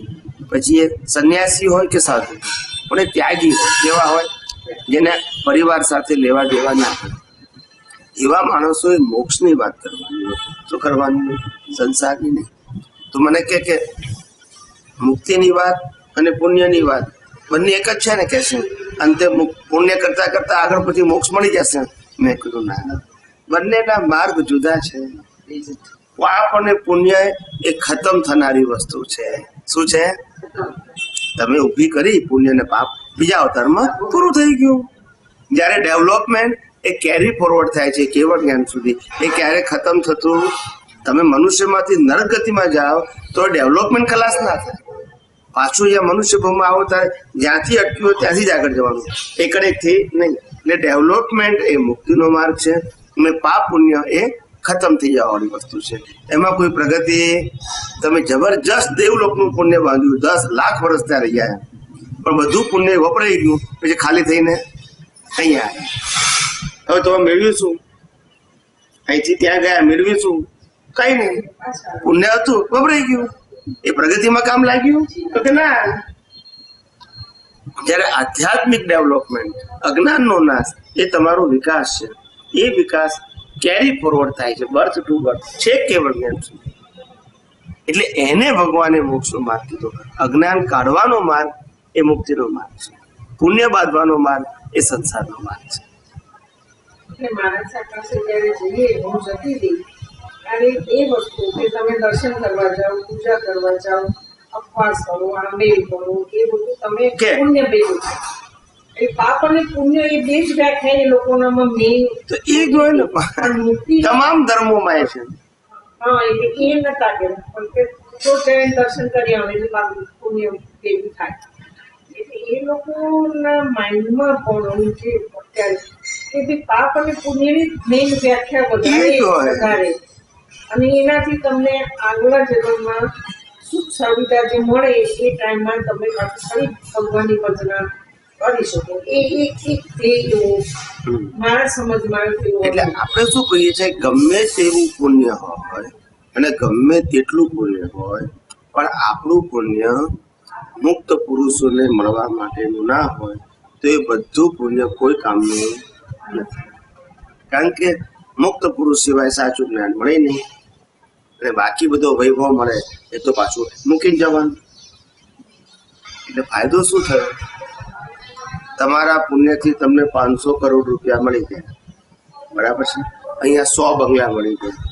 પછી એ સંન્યાસી હોય કે સાધુ, પણ એ ત્યાગી હોય. કેવા હોય? જેને પરિવાર સાથે લેવા દેવા ના હોય. એવા માણસોએ મોક્ષની વાત કરવાની હોય. શું કરવાની? સંસારની નહીં. તો મને કે મુક્તિની વાત અને પુણ્યની વાત બંને એક જ છે ને? કે છે અંતે પુણ્ય કરતા કરતા આગળ પછી મોક્ષ મળી જશે. મેં કીધું ના, બંનેના માર્ગ જુદા છે. પાપ અને પુણ્ય એ ખતમ થનારી વસ્તુ છે. શું છે? તમે ઊભી કરી પુણ્ય ને પાપ, બીજા અવતારમાં પૂરું થઈ ગયું. જ્યારે ડેવલપમેન્ટ એ કેરી ફોરવર્ડ થાય છે કેવળ જ્ઞાન સુધી, એ ક્યારે ખતમ થતું? તમે મનુષ્યમાંથી નરક ગતિમાં જાઓ તો ડેવલપમેન્ટ ખલાસ ના થાય. પાછું અહીંયા મનુષ્ય ભાવમાં આવો ત્યારે જ્યાંથી અટક્યું ત્યાંથી જ આગળ જવાનું, એકડેકથી નહીં. એટલે ડેવલપમેન્ટ એ મુક્તિનો માર્ગ છે અને પાપ પુણ્ય એ ખતમ થઈ જવાવાળી વસ્તુ છે. એમાં કોઈ પ્રગતિ. તમે જબરજસ્ત દેવલોકનું પુણ્ય બાંધ્યું, 10 લાખ વર્ષ ત્યાં રહી ગયા, પણ બધું પુણ્ય વપરાઈ ગયું, પછી ખાલી થઈને અહીંયા આવ્યા. હવે તમે મેળવ્યું શું? અહીંથી ત્યાં ગયા, મેળવ્યું શું? કઈ નહીં. પુણ્ય હતું, વપરાઈ ગયું. એ પ્રગતિમાં કામ લાગ્યું? તો કે ના. જ્યારે આધ્યાત્મિક ડેવલપમેન્ટ, અજ્ઞાનનો નાશ, એ તમારો વિકાસ છે. એ વિકાસ કેરી ફોરવર્ડ થાય છે બર્થ ટુ બર્થ, છે કેવળ જ્ઞાન સુધી. એટલે એને ભગવાને મોક્ષનો માર્ગ કીધો. અજ્ઞાન કાઢવાનો માર્ગ એ મુક્તિનો માર્ગ છે. પુણ્ય બાંધવાનો માર્ગ એ સંસારનો માર્ગ છે. એટલે મારા પાસે જ્યારે જઈએ, હું જતી હતી ત્યારે એ વસ્તુ કે તમે દર્શન કરવા જાઓ, પૂજા કરવા જાઓ, ઉપવાસ કરો, આંબેલ કરો, એ બધું તમે પુણ્ય ભેગું થાય. એ પાપ અને પુણ્ય એ બે જ વ્યાખ્યા એ લોકોનામાં મેઇન. તો એ જોઈ ને મુક્તિ તમામ ધર્મોમાં એ છે. હા, એટલે એ નતા કે પણ કે તો જઈને દર્શન કરી આવે એટલે બાકી પુણ્ય ભેગું થાય. એટલે એ લોકોના માઇન્ડમાં પણ જે અત્યારે કે ભાઈ પાપ અને પુણ્યની મેઇન વ્યાખ્યા વધારે, અને એનાથી તમને આગલા જન્મમાં સુખ સુવિધા જે મળે એ ટાઈમમાં તમે ફરી ભગવાનની ભજના કરી શકો. એ એક મારા સમજમાં એટલે આપણે શું કહીએ છીએ, ગમે તેવું પુણ્ય હોય અને ગમે તેટલું પુણ્ય હોય, પણ આપણું પુણ્ય મુક્ત પુરુષોને મળવા માટેનું ના હોય તો એ બધું પુણ્ય કોઈ કામનું નથી. કારણ કે મુક્ત પુરુષ સિવાય સાચું જ્ઞાન મળે નહીં, અને બાકી બધો વૈભવ મળે એ તો પાછું મૂકીને જવાનું. એટલે ફાયદો શું થયો? તમારા પુણ્યથી તમને 500 કરોડ રૂપિયા મળી ગયા, બરાબર છે. અહીંયા 100 બંગલા મળી ગયા,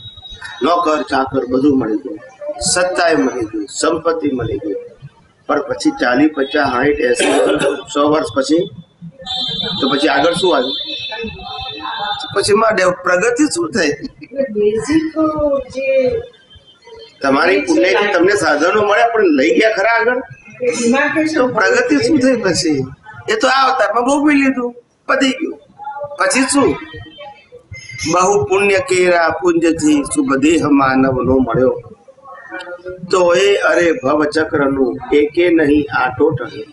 નોકર ચાકર બધું મળી ગયું, સત્તાએ મળી ગઈ, સંપત્તિ મળી ગઈ. પણ પછી 40, 50, 60, 80, 100 વર્ષ પછી તો પછી આગળ શું આવ્યું? પછી માં પ્રગતિ શું થઈ? તમારી પુણ્યથી તમને સાધનો મળ્યા પણ લઈ ગયા ખરા આગળ? તો પ્રગતિ શું થઈ પછી? એ તો આ અવતારમાં ભોગવી લીધું, પતી ગયું. પછી શું? બહુ પુણ્ય કેરા પુંજથી શુભ દેહ માનવ નો મળ્યો, તો એ અરે ભવ ચક્રનું એકે નહીં આટો ટળે.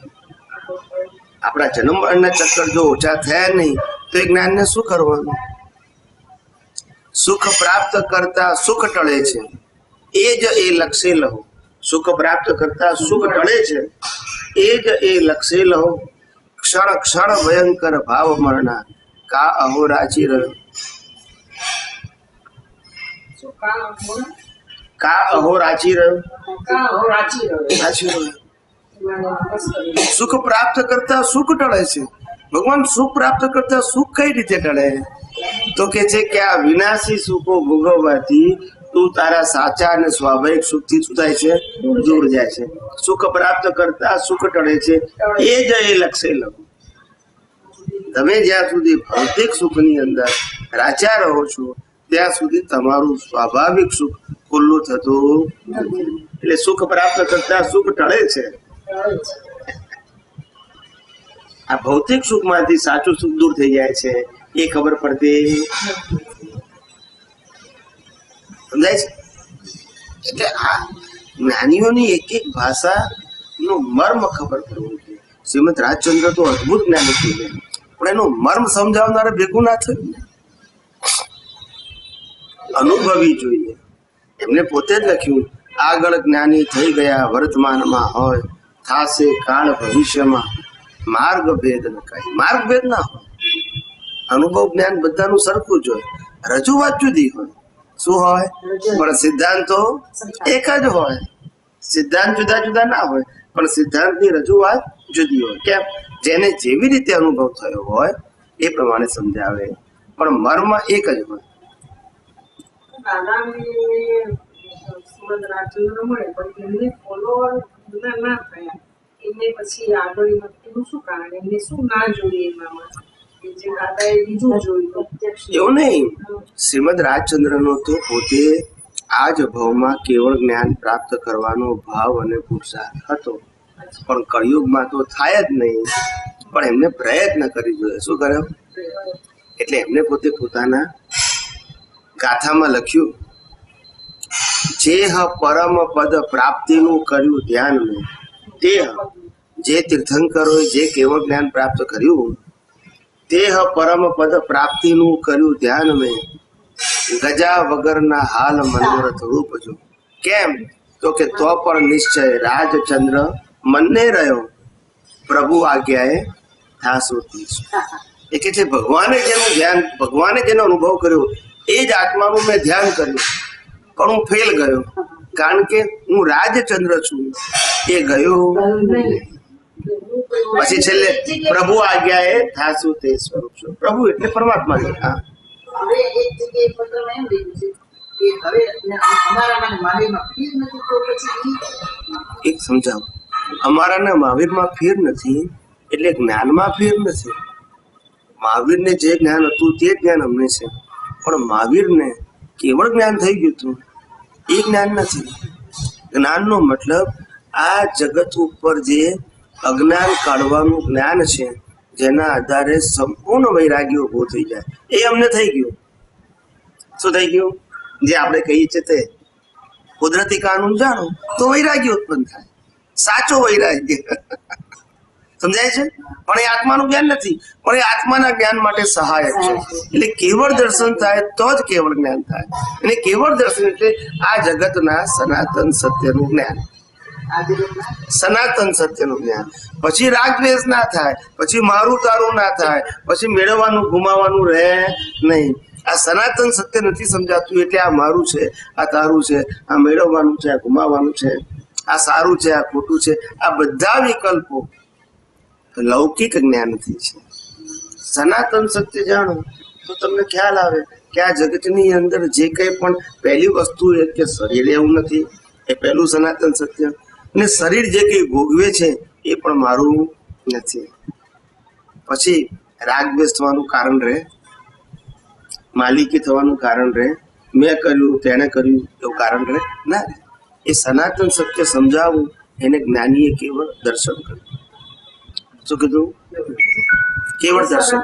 આપણા જન્મ મરણના ચક્કર જો ઓછા થયા નહીં તો એ જ્ઞાનને શું કરવાનું? સુખ પ્રાપ્ત કરતા સુખ ટળે છે, એ જ એ લક્ષે લહો. સુખ પ્રાપ્ત કરતા સુખ ટળે છે, એ જ એ લક્ષે લહો. ક્ષણ ક્ષણ ભયંકર ભાવ મરણા, કા અહોરાચી રહ્યો, શું કા બોલો? કા અહોરાચી રહ્યો, કા હો રાચી રહ્યો. રાચી રહ્યો. એમાં બસ કરી. સુખ પ્રાપ્ત કરતા સુખ ટળે છે. ભગવાન સુખ પ્રાપ્ત કરતા સુખ કઈ રીતે ટળે? તો કે છે કે આ વિનાશી સુખો ભોગવવાથી તું તારા સાચા અને સ્વાભાવિક સુખથી શું થાય છે? દૂર જાય છે. સુખ પ્રાપ્ત કરતા સુખ ટળે છે, એ જ એ લક્ષ્ય લખો. તમે જ્યાં સુધી ભૌતિક સુખની અંદર રાચા રહો છો ત્યાં સુધી તમારું સ્વાભાવિક સુખ ખુલ્લું થતું નથી. એટલે સુખ પ્રાપ્ત કરતા સુખ ટળે છે. આ ભૌતિક સુખમાંથી સાચું સુખ દૂર થઈ જાય છે, એ ખબર પડતી સમજાય છે. એટલે આ જ્ઞાનીઓની એક એક ભાષાનો મર્મ ખબર પડવું જોઈએ. શ્રીમદ રાજચંદ્ર તો અદભુત જ્ઞાની થઈ ગયા, પણ એનું મર્મ સમજાવનારે ભેગું ના થયું ને. અનુભવી જોઈએ. એમને પોતે જ લખ્યું, આગળ જ્ઞાની થઈ ગયા વર્તમાનમાં હોય, થાશે કાળ ભવિષ્યમાં માર્ગ ભેદ ન કાંઈ. માર્ગ ભેદ ના હોય, અનુભવ જ્ઞાન બધાનું સરખું જ હોય, રજૂઆત જુદી હોય. શું હોય? પણ સિદ્ધાંતો એક જ હોય. સિદ્ધાંત જુદા જુદા ના હોય, પણ સિદ્ધાંતની રજૂઆત જુદી હોય. કેમ? જેને જેવી રીતે અનુભવ થયો હોય એ પ્રમાણે સમજાવે, પણ મર્મ એક જ હોય. દાદાને શ્રીમદ રાજચંદ્ર મળે પણ એમને ફોલોવર ના થયા. એમને પછી આગળ એનું શું કારણ? એમને શું ના જોઈએ એનામાં કે જે દાદાએ બીજું જોયું? એવું નહીં. શ્રીમદ રાજચંદ્રનો તો પોતે આ જ ભાવમાં કેવળ જ્ઞાન પ્રાપ્ત કરવાનો ભાવ અને પુરુષાર્થ હતો, પણ કળિયુગમાં તો થાય જ નહીં. પણ એમને પ્રયત્ન કરી જોઈએ. શું કર્યો? એટલે એમને પોતે પોતાના ગાથામાં લખ્યું, જે પરમ પદ પ્રાપ્તિનું કર્યું ધ્યાન મેં, તે જે તીર્થંકરોએ જે કેવળ જ્ઞાન પ્રાપ્ત કર્યું, તે પરમ પદ પ્રાપ્તિનું કર્યું ધ્યાન મેં, ગજા વગરના હાલ મનોરથ રૂપ જો. કેમ? તો કે તો પણ નિશ્ચય રાજચંદ્ર મનને રહ્યો, પ્રભુ આજ્ઞાએ થાસો તીસ. એ કે છે ભગવાને જેનું ધ્યાન, ભગવાને જેનો અનુભવ કર્યો એ જ આત્માનું મેં ધ્યાન કર્યું, પણ હું ફેલ ગયો, કારણ કે હું રાજચંદ્ર છું. એ ગયો. પછી છેલ્લે પ્રભુ આજ્ઞાએ થાસુ તે સ્વરૂપ છું. પ્રભુ એટલે પરમાત્મા છે. હા, હવે એક જગ્યાએ પત્રમાં એમ લખ્યું છે કે હવે અમારામાં મહાવીરમાં ફીર નથી, તો પછી એક સમજાવો. અમારાના મહાવીરમાં ફેર નથી એટલે જ્ઞાનમાં ફેર નથી. મહાવીરને જે જ્ઞાન હતું તે જ્ઞાન અમને છે, પણ મહાવીરને કેવળ જ્ઞાન થઈ ગયું હતું એ જ્ઞાન નથી. જ્ઞાનનો મતલબ આ જગત ઉપર જે અજ્ઞાન કાઢવાનું જ્ઞાન છે, જેના આધારે સંપૂર્ણ વૈરાગ્ય ઉભો થઈ જાય, એ અમને થઈ ગયું. શું થઈ ગયું? જે આપણે કહીએ છીએ તે કુદરતી કાનૂન જાણો તો વૈરાગ્ય ઉત્પન્ન થાય, સાચો વૈરાગ્ય. સમજાય છે? પણ એ આત્માનું જ્ઞાન નથી, પણ એ આત્માના જ્ઞાન માટે સહાયક છે. એટલે કેવળ દર્શન થાય તો જ કેવળ જ્ઞાન થાય. અને કેવળ દર્શન એટલે આ જગતના સનાતન સત્યનું જ્ઞાન, સનાતન સત્યનું જ્ઞાન. પછી રાગદ્વેષ ના થાય, પછી મારું તારું ના થાય, પછી મેળવવાનું ગુમાવવાનું રહે નહીં. આ સનાતન સત્ય નથી સમજાતું એટલે આ મારું છે, આ તારું છે, આ મેળવવાનું છે, આ ગુમાવવાનું છે, આ સારું છે, આ ખોટું છે, આ બધા વિકલ્પો લૌકિક જ્ઞાનથી છે. સનાતન સત્ય જાણો તો તમને ખ્યાલ આવે કે આ જગતની અંદર જે કંઈ પણ પહેલી વસ્તુ એ કે શરીર એવું નથી, એ પહેલું સનાતન સત્ય. અને શરીર જે કંઈ ભોગવે છે એ પણ મારું નથી. પછી રાગદ્વેષ થવાનું કારણ રહે, માલિકી થવાનું કારણ રહે, મેં કર્યું તેણે કર્યું એવું કારણ રહે ના. એ સનાતન સત્ય સમજાવવું એને જ્ઞાનીએ કેવળ દર્શન કર્યું. શું કીધું? કેવળ દર્શન.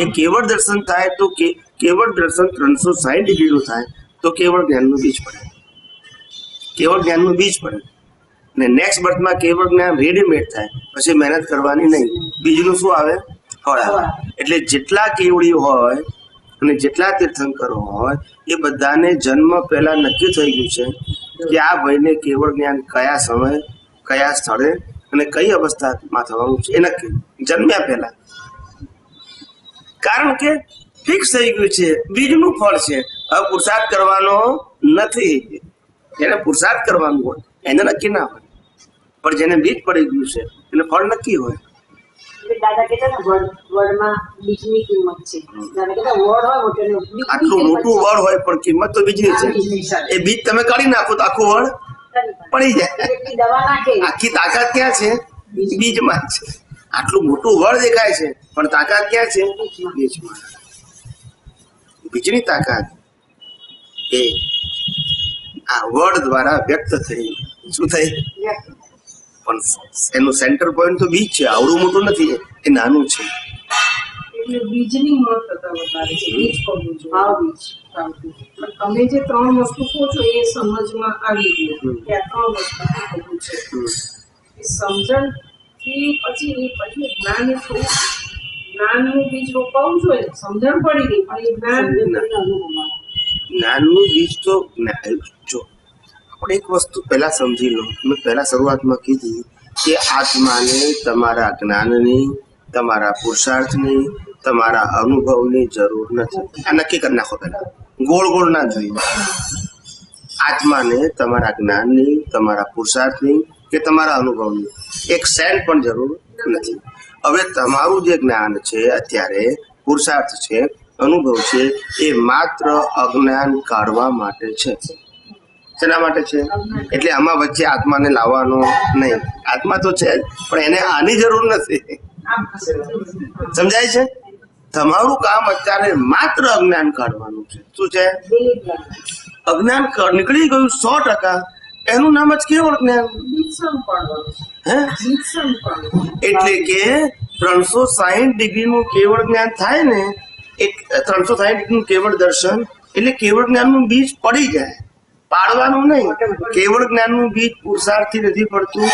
એ કેવળ દર્શન થાય તો કેવળ દર્શન 360 ડિગ્રીનું થાય તો કેવળ જ્ઞાનનું બીજ પડે. કેવળ જ્ઞાનનું બીજ પડે ને નેક્સ્ટ બર્થમાં કેવળ જ્ઞાન રેડીમેડ થાય, પછી મહેનત કરવાની નહીં. બીજનું શું આવે? ફળ આવે. એટલે જેટલા કેવડીઓ હોય અને જેટલા તીર્થંકરો હોય એ બધાને જન્મ પહેલા નક્કી થઈ ગયું છે કે આ ભાઈને કેવળ જ્ઞાન કયા સમયે, કયા સ્થળે અને કઈ અવસ્થામાં થવાનું છે એ નક્કી જન્મ્યા પહેલા. કારણ કે ફિક્સ થઈ ગયું છે, બીજનું ફળ છે. હવે પુરુષાર્થ કરવાનો નથી. જેને પુરુષાર્થ કરવાનું હોય એને નક્કી ના હોય, પણ જેને બીજ પડી ગયું છે એને ફળ નક્કી હોય. એટલે દાદા કહેતા ને વડમાં બીજની કિંમત છે. દાદા કહેતા વડ હોય મોટો એનું બીજની આટલું કિંમત મોટું છે. વડ હોય પણ કિંમત તો બીજની છે. એ બીજ તમે કાઢી નાખો તો આખું વડ પડી જાય. એટલી દવા નાખે આખી તાકાત ક્યાં છે? બીજમાં જ છે. આટલું મોટું વડ દેખાય છે પણ તાકાત ક્યાં છે? બીજમાં. બીજની તાકાત એ આ વડ દ્વારા વ્યક્ત થઈ. શું થઈ? પણ એનું સેન્ટર પોઈન્ટ તો બીજ છે. આવડું મોટું નથી, એ નાનું છે. એટલે બીજની મહત્વતા વધારે છે. બીજ કરવું જોઈએ. ભાવ બીજ. પણ તમે જે 3 વસ્તુ કહો છો એ સમજમાં આવી ગયું કે આ 3 વસ્તુ ખોટું છે. એ સમજણથી પછી જ્ઞાન જ્ઞાનનું બીજ રોપાવું જોઈએ. સમજણ પડી ગઈ પણ એ જ્ઞાન જ્ઞાનનું બીજ તો જો આપણે એક વસ્તુ પહેલા સમજી લો. મેં પહેલા શરૂઆતમાં કીધી કે આત્માને તમારા જ્ઞાનની, તમારા પુરુષાર્થની, તમારા અનુભવની જરૂર નથી. આ નક્કી કરી નાખો. પહેલા ગોળ ગોળ ના જોઈએ. આત્માને તમારા જ્ઞાનની, તમારા પુરુષાર્થની કે તમારા અનુભવની એક સેન્ટ પણ જરૂર નથી. હવે તમારું જે જ્ઞાન છે અત્યારે, પુરુષાર્થ છે, અનુભવ છે, એ માત્ર અજ્ઞાન કાઢવા માટે છે. શેના માટે છે? એટલે આમાં વચ્ચે આત્માને લાવવાનો નહીં. આત્મા તો છે જ, પણ એને આની જરૂર નથી. સમજાય છે? તમારું કામ અત્યારે માત્ર અજ્ઞાન કાઢવાનું છે. શું છે? અજ્ઞાન નીકળી ગયું 100%. એનું નામ જ કેવળ જ્ઞાન. હે? એટલે કે 360 ડિગ્રીનું કેવળ જ્ઞાન થાય ને, 360 ડિગ્રીનું કેવળ દર્શન એટલે કેવળ જ્ઞાનનું બીજ પડી જાય. પાડવાનું નહીં. કેવળ જ્ઞાનનું બીજ પુરુષાર્થથી નથી પડતું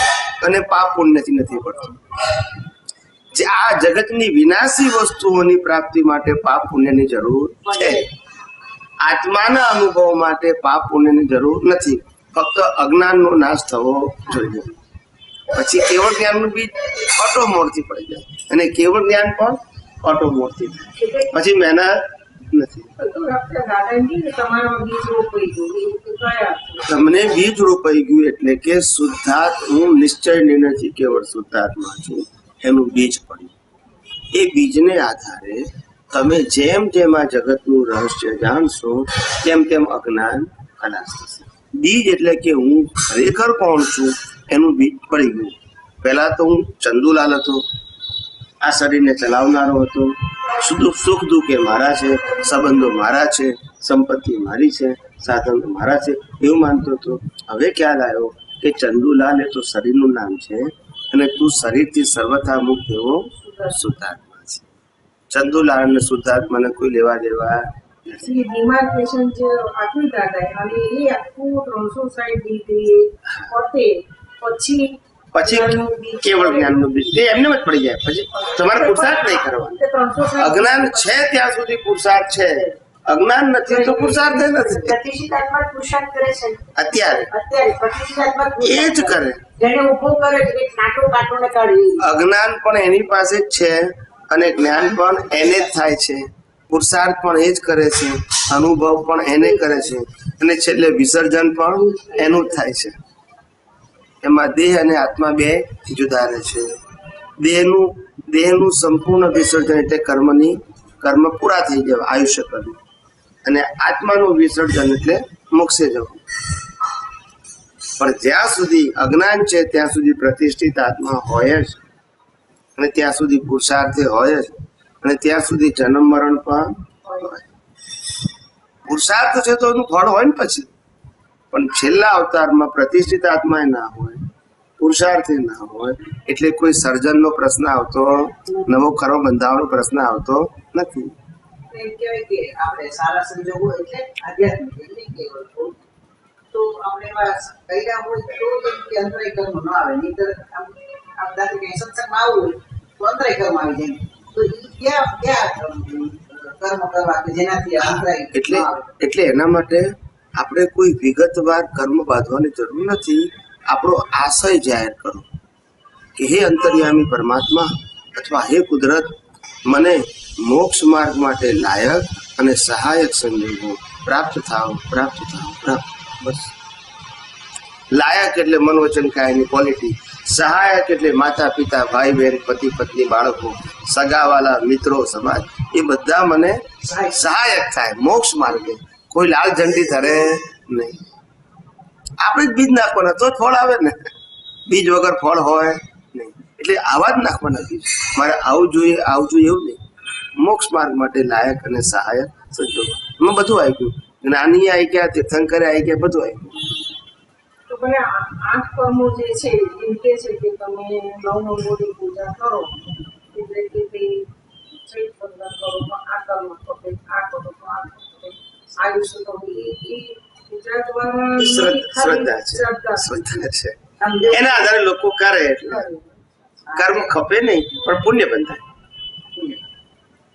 અને પાપ પુણ્યથી નથી પડતું. જે આ જગતની વિનાશી વસ્તુઓની પ્રાપ્તિ માટે પાપ પુણ્યની જરૂર છે. આત્માના અનુભવ માટે પાપ પુણ્યની જરૂર નથી. ફક્ત અજ્ઞાનનો નાશ થવો જોઈએ. પછી કેવળ જ્ઞાનનું બીજ ઓટોમોડથી પડી જાય અને કેવળ જ્ઞાન પણ ઓટોમોડથી થાય. પછી મહેનત નથી. તમને બીજ રોપાઈ ગયું એટલે કે શુદ્ધાત્મ, હું નિશ્ચય નિર્ણયથી કેવળ શુદ્ધાત્મા છું એનું બીજ પડ્યું. એ બીજને આધારે તમે જેમ જેમ આ જગતનું રહસ્ય જાણશો તેમ તેમ અજ્ઞાન ખલાસ થશે. બીજ એટલે કે હું ખરેખર કોણ છું એનું બીજ પડી ગયું. પહેલા તો હું ચંદુલાલ હતો, આ શરીરને ચલાવનારો હતો, સુખ દુઃખ એ મારા છે, સંબંધો મારા છે, સંપત્તિ મારી છે, સાધનો મારા છે, એવું માનતો હતો. હવે ખ્યાલ આવ્યો કે ચંદુલાલ એ તો શરીરનું નામ છે અને તું શરીરથી સર્વથા મુક્ત એવો શુદ્ધાત્મા છે. ચંદુલાલ અને શુદ્ધાત્માને કોઈ લેવા દેવા નથી. ડિમાર્કેશન જે આપ્યું દાદા અને એ આખું 360 ડિગ્રી પોતે પછી કેવળ જ્ઞાનનું બીજ તે એમને જ પડી જાય. પછી તમારે પુરુષાર્થ નહીં કરવાનો. અજ્ઞાન છે ત્યાં સુધી પુરુષાર્થ છે, અજ્ઞાન નથી તો પુરુષાર્થ નથી. પ્રતિષ્ઠિત આત્મા પુરુષાર્થ કરે છે અત્યારે પ્રતિષ્ઠિત આત્મા એ જ કરે. જેને ઉભો કરે છે કાંટો કાંટોને કાઢી. અજ્ઞાન પણ એની પાસે જ છે અને જ્ઞાન પણ એને જ થાય છે. પુરુષાર્થ પણ એ જ કરે છે, અનુભવ પણ એને કરે છે અને છેલ્લે વિસર્જન પણ એનું જ થાય છે. એમાં દેહ અને આત્મા બે જુદા રહે છે. દેહનું સંપૂર્ણ વિસર્જન એટલે કર્મ પૂરા થઈ જવા, આયુષ્ય કર્મ, અને આત્માનું વિસર્જન એટલે મોક્ષે જવું. પણ જ્યાં સુધી અજ્ઞાન છે ત્યાં સુધી પ્રતિષ્ઠિત આત્મા હોય જ, અને ત્યાં સુધી પુરુષાર્થ હોય જ, અને ત્યાં સુધી જન્મ મરણ પણ હોય. પુરુષાર્થ છે તો એનું ફળ હોય ને પછી. પણ છેલ્લા અવતારમાં પ્રતિષ્ઠિત આત્મા ના હોય, પુરુષાર્થ ના હોય, એટલે કોઈ સર્જનનો પ્રશ્ન આવતો, નવો ખરો બંધાવવાનો પ્રશ્ન આવતો નથી. એમ કહેવાય કે આપણે સારા સંજોગો એટલે આધ્યાત્મિક એટલે કેવળ તો આપણે એવા કર્યા હોય તો જેમ કે અંતરાય કર્મ ન આવે. નહીંતર આમ દાખલા કે સત્સંગમાં આવવું હોય તો અંતરાય કર્મ આવી જાય. તો એ ક્યાં કર્મ કરવા કે જેનાથી અંતરાય એટલે એના માટે આપણે કોઈ વિગતવાર કર્મ બાંધવાની જરૂર નથી. આપણો આશય જાહેર કરો કે હે અંતર્યામી પરમાત્મા અથવા હે કુદરત, મને મોક્ષ માર્ગ માટે લાયક અને સહાયક સંજોગો પ્રાપ્ત થાવ બસ. લાયક એટલે મન વચન કાયની ક્વોલિટી, સહાયક એટલે માતા પિતા ભાઈ બહેન પતિ પત્ની બાળકો સગાવાલા મિત્રો સમાજ એ બધા મને સહાયક થાય મોક્ષ માર્ગે. કોઈ લાલ ઝંડી ધરે નહીં. આપણે જ બીજ નાખવાના તો ફળ આવે ને, બીજ વગર ફળ હોય નહીં. એટલે આવા જ નાખવાના બીજ. મારે આવું જોઈએ એવું નહીં. મોક્ષ માર્ગ માટે લાયક અને સહાયક સંજોગો એમાં બધું આવી ગયું. જ્ઞાની આવી ગયા, તીર્થંકરે આવી ગયા, બધું આવી ગયું. તો ભલે 8 કર્મો જે છે એમ કે છે કે તમે 9 નવોની પૂજા કરો એટલે કે તે ચૈત પંદર કરો તો આ કર્મ ખપે, આ કરો તો આ ખપે, આયુષ્ય તો એ પૂજા દ્વારા શ્રદ્ધા છે. એના આધારે લોકો કરે એટલે કર્મ ખપે નહીં પણ પુણ્ય બંધાય.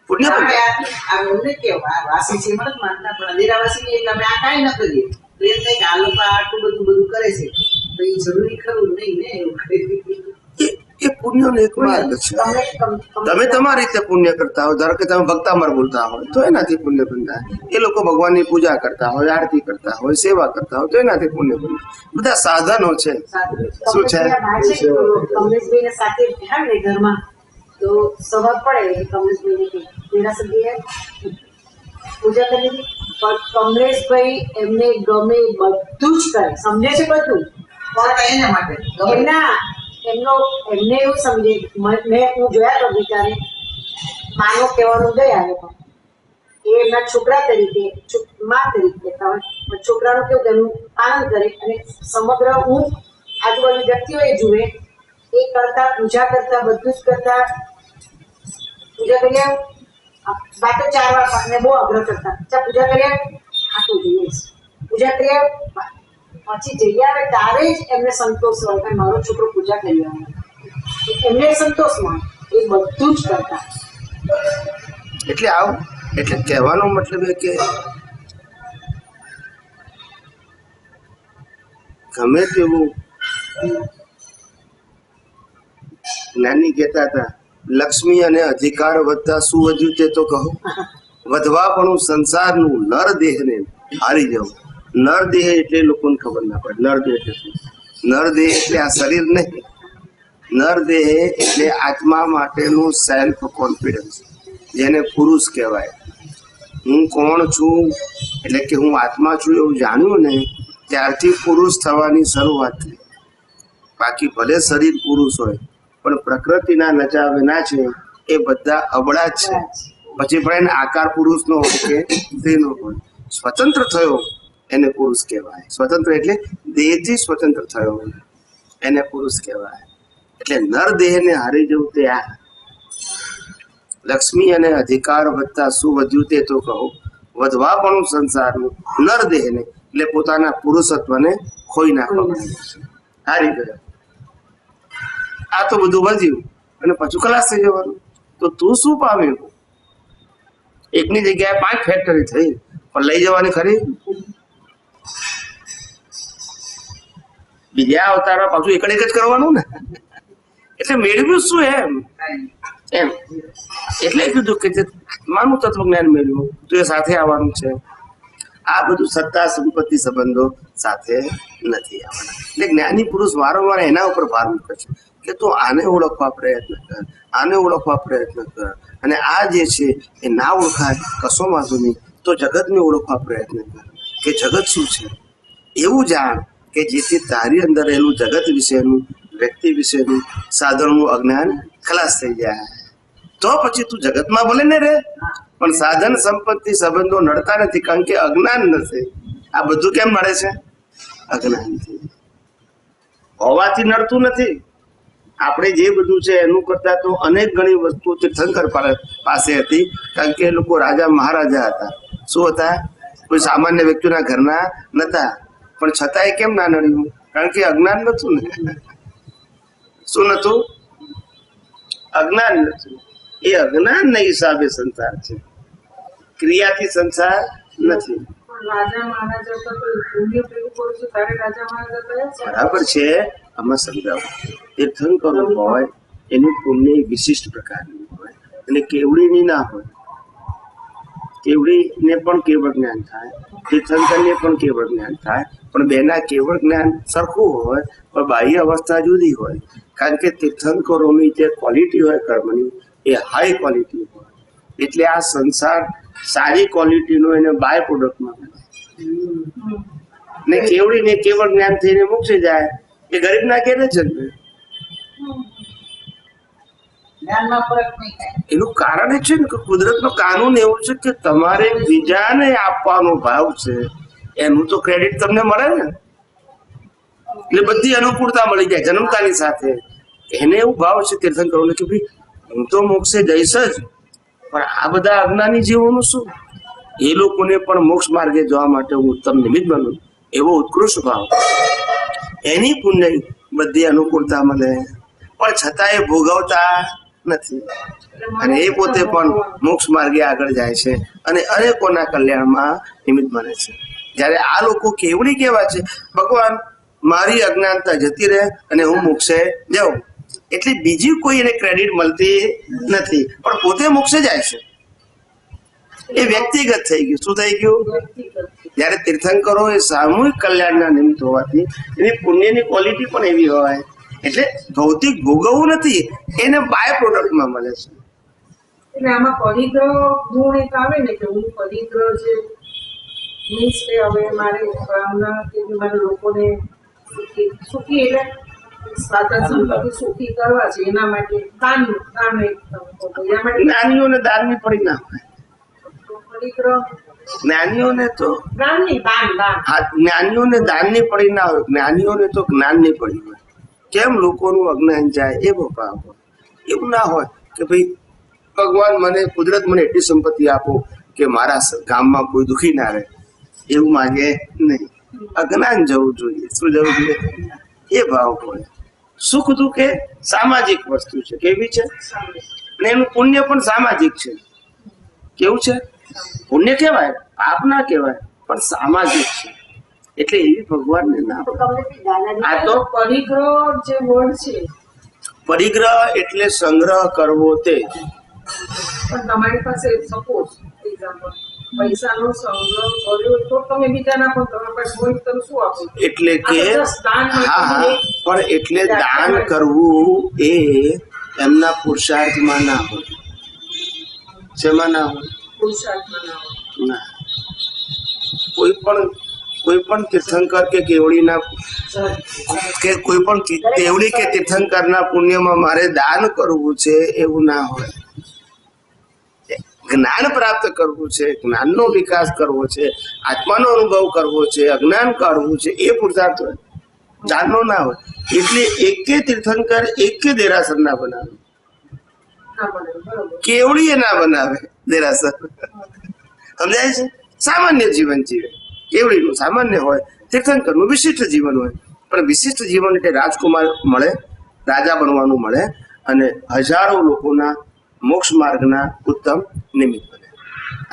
પુણ્ય બંધાય. આ એમને કેવું આ વાસી છે મને માનતા પણ અંધેરાવાસી ને એટલે અમે આ કાંઈ ન કરીએ તો એમ થાય કે આ લોકો આટલું બધું કરે છે તો એ જરૂરી ખરું નહીં ને એવું એ પુણ્યનો એક માર્ગ છે. તમે તમારી રીતે પુણ્ય કરતા હોય, ધારો કે તમે ભક્તામર બોલતા હોય તો એનાથી પુણ્ય બંધાય. એ લોકો ભગવાનની પૂજા કરતા હોય, આરતી કરતા હોય, સેવા કરતા હોય તો એનાથી પુણ્ય બંધાય. બધા સાધનો છે. શું છે? કમલેશભાઈ સાથે ધ્યાન રે ઘરમાં તો સવાર પડે કમલેશભાઈ દેરાસરજીએ પૂજા કરી પણ કમલેશભાઈ એમને ગમે બધું જ કરે, સમજે છે બધું પણ એના માટે એમને એવું સમજે. હું જોયા તો વિચારે માનો કહેવાનું ગયા એ એમના છોકરા તરીકે મા તરીકે કહેતા હોય પણ છોકરાનું કેવું કે એનું પાલન કરે અને સમગ્ર હું આજુબાજુ વ્યક્તિઓ એ જુએ એ કરતા પૂજા કરતા બધું જ કરતા પૂજા કર્યા બાતો 4 વાર અને બહુ આગ્રહ કરતા પૂજા કર્યા આટલું જોઈએ પૂજા કર્યા પછી જઈ આવે ત્યારે જ એમને સંતોષ હોય કે મારો છોકરો પૂજા કરી આવે એમને સંતોષ મળે. એ બધું જ કરતા. એટલે આવું એટલે કહેવાનો મતલબ એ કે ગમે તેવું જ્ઞાની કહેતા હતા લક્ષ્મી અને અધિકાર વધતા શું વધ્યું તે તો કહો, વધવા પણ સંસારનું નર દેહને હારી જવું. નર દેહ એટલે લોકોને ખબર ના પડે. નર દેહ એટલે શું? નર દેહ એટલે આ શરીર નહીં. નર દેહ એટલે આત્મા માટેનું સેલ્ફ કોન્ફિડન્સ, જેને પુરુષ કહેવાય. હું કોણ છું એટલે કે હું આત્મા છું એવું જાણ્યું ને ત્યારથી પુરુષ થવાની શરૂઆત થઈ. બાકી ભલે શરીર પુરુષ હોય પણ પ્રકૃતિના નચાવે ના છે એ બધા અબળા જ છે. પછી પણ એને આકાર પુરુષનો હોય કે સ્ત્રીનો હોય. સ્વતંત્ર થયો એને પુરુષ કહેવાય. સ્વતંત્ર એટલે દેહથી સ્વતંત્ર થયો એને પુરુષ કહેવાય. એટલે નર દેહને હારી જવું તે આ. લક્ષ્મી અને અધિકાર વધતા શું વધ્યું તે તો કહો, વધવા પણ સંસારનું નર દેહને એટલે પોતાના પુરુષત્વને ખોઈ નાખવા હારી ગયો. આ તો બધું વધ્યું અને પાછું ખલાસ થઈ જવાનું. તો તું શું પામ્યું? એકની જગ્યાએ 5 ફેક્ટરી થઈ પણ લઈ જવાની ખરી? બીજા અવતારમાં પાછું એક જ કરવાનું ને. એટલે મેળવ્યું શું એમ એટલે કીધું કે જે આત્માનું તત્વજ્ઞાન મેળવ્યું તો એ સાથે આવવાનું છે. આ બધું સત્તા સંપત્તિ સંબંધો સાથે નથી આવવાના. એટલે જ્ઞાની પુરુષ વારંવાર એના ઉપર ભાર મૂકે છે કે તું આને ઓળખવા પ્રયત્ન કર, આને ઓળખવા પ્રયત્ન કર. અને આ જે છે એ ના ઓળખાય કશો વાંધો નહીં તો જગતને ઓળખવા પ્રયત્ન કર કે જગત શું છે એવું જાણ કે જેથી તારી અંદર રહેલું જગત વિશેનું વ્યક્તિ વિશેનું સાધનનું અજ્ઞાન ખલાસ થઈ જાય. તો પછી તું જગતમાં ભલે ને રે પણ સાધન સંપત્તિ સંબંધો નડતા નથી કારણ કે અજ્ઞાન નથી. આ બધું કેમ નડે છે? અજ્ઞાનથી. હોવાથી નડતું નથી. આપણે જે બધું છે એનું કરતા તો અનેક ઘણી વસ્તુ તીર્થંકર પાસે હતી કારણ કે એ લોકો રાજા મહારાજા હતા. શું હતા? કોઈ સામાન્ય વ્યક્તિના ઘરના નતા પણ છતાંય કેમ ના નડ્યું? કારણ કે અજ્ઞાન નતું ને. શું નતું? અજ્ઞાન નતું. એ અજ્ઞાનના હિસાબે સંસાર છે, ક્રિયાથી સંસાર નથી. રાજા મહારાજા તો પુણ્ય પેલું કરું છું તારે રાજા મહારાજા થયા છે. બરાબર છે. આમાં સમજાવો તીર્થંકરો હોય એનું પુણ્ય વિશિષ્ટ પ્રકારનું હોય અને કેવડીની ના હોય. કેવડીને પણ કેવળ જ્ઞાન થાય, તીર્થંકરને પણ કેવળ જ્ઞાન થાય, પણ બેના કેવળ જ્ઞાન સરખું હોય પણ બાહ્ય અવસ્થા જુદી હોય. કારણ કે તીર્થંકરોની જે ક્વોલિટી હોય કર્મની એ હાઈ ક્વોલિટી હોય, એટલે આ સંસાર સારી ક્વોલિટીનો એને બાય પ્રોડક્ટમાં મળે. ને કેવડીને કેવળ જ્ઞાન થઈને મૂકી જાય એ ગરીબના ઘેરે છે ને. જ્ઞાનમાં ફરક નહીં થાય. એનું કારણ એ છે ને કે કુદરતનો કાનૂન એવો છે કે તમારે બીજાને આપવાનો ભાવ છે એનું તો ક્રેડિટ તમને મળે ને. એટલે બધી અનુકૂળતા મળી જાય જન્મતાની સાથે. એને એવું ભાવ છે તીર્થંકરોને કે ભાઈ હું તો મોક્ષે જઈશ જ, પણ આ બધા અજ્ઞાની જીવોનું શું? એ લોકોને પણ મોક્ષ માર્ગે જવા માટે હું ઉત્તમ નિમિત્ત બનું, એવો ઉત્કૃષ્ટ ભાવ. એની પુણ્ય બધી અનુકૂળતા મળે, પણ છતાં એ ભોગવતા નથી અને એ પોતે પણ મોક્ષ માર્ગે આગળ જાય છે અને અનેકોના કલ્યાણમાં નિમિત્ત બને છે. જ્યારે આ લોકો કેવડી કેવા છે, ભગવાન મારી અજ્ઞાનતા જતી રહે અને હું મોક્ષે જાઉં, એટલે બીજી કોઈ એને ક્રેડિટ મળતી નથી, પણ પોતે મોક્ષે જાય છે. એ વ્યક્તિગત થઈ ગયું. શું થઈ ગયું? જ્યારે તીર્થંકરો એ સામૂહિક કલ્યાણના નિમિત્ત હોવાથી એની પુણ્યની ક્વોલિટી પણ એવી હોય, એટલે ભૌતિક ભોગવવું નથી, એને બાય પ્રોડક્ટમાં મળે છે. એટલે આમાં પરિગ્રહ ગુણ એક આવે ને કે હું પરિગ્રહ જે મીન્સ કે હવે મારે ભાવના કે મારે લોકોને સુખી એટલે સાધન સંપત્તિ સુખી કરવા છે, એના માટે દાન એક એના માટે જ્ઞાનીઓને દાનની પડી ના હોય. પરિગ્રહ જ્ઞાનીઓને તો દાનની દાન જ્ઞાનીઓને દાનની પડી ના હોય, જ્ઞાનીઓને તો જ્ઞાનની પડી હોય. કેમ લોકોનું અજ્ઞાન જાય એવો ભાવ હોય. એવું ના હોય કે ભાઈ ભગવાન મને કુદરત મને એટલી સંપત્તિ આપો કે મારા ગામમાં કોઈ દુખી ના રહે, એવું માંગે નહીં. અજ્ઞાન જવું જોઈએ. શું જવું જોઈએ? એ ભાવ હોય. સુખ દુઃખ એ સામાજિક વસ્તુ છે. કેવી છે? અને એનું પુણ્ય પણ સામાજિક છે. કેવું છે? પુણ્ય કહેવાય, પાપ ના કહેવાય, પણ સામાજિક છે. એટલે એવી ભગવાનને ના. આ તો પરિગ્રહ જે વર્ડ છે, પરિગ્રહ એટલે સંગ્રહ કરવો તે. પણ તમારી પાસે સપોઝ એક્ઝામ્પલ પૈસાનો સંગ્રહ કર્યો તો તમે બીજાના પણ તમારી પાસે હોય તો તમે શું આપો? એટલે કે આ તો just દાન માટે હા, પણ એટલે દાન કરવું એ એમના પુરુષાર્થમાં ના હોય. શેમાં ના હોય? પુરુષાર્થમાં ના હોય. ના. કોઈ પણ તીર્થંકર કે કેવડીના કે કોઈ પણ કેવડી કે તીર્થંકરના પુણ્યમાં મારે દાન કરવું છે એવું ના હોય. જ્ઞાન પ્રાપ્ત કરવું છે, જ્ઞાનનો વિકાસ કરવો છે, આત્માનો અનુભવ કરવો છે, અજ્ઞાન કાઢવું છે, એ પુરુષાર્થ હોય, દાનનો ના હોય. એટલે એકે તીર્થંકર એકે દેરાસર ના બનાવે, કેવડીએ ના બનાવે દેરાસર. સમજાય છે? સામાન્ય જીવન જીવે. કેવડીનું સામાન્ય હોય, તીર્થંકરનું વિશિષ્ટ જીવન હોય. પણ વિશિષ્ટ જીવન એટલે રાજકુમાર મળે, રાજા બનવાનું મળે અને હજારો લોકોના મોક્ષ માર્ગના ઉત્તમ નિમિત્ત બને.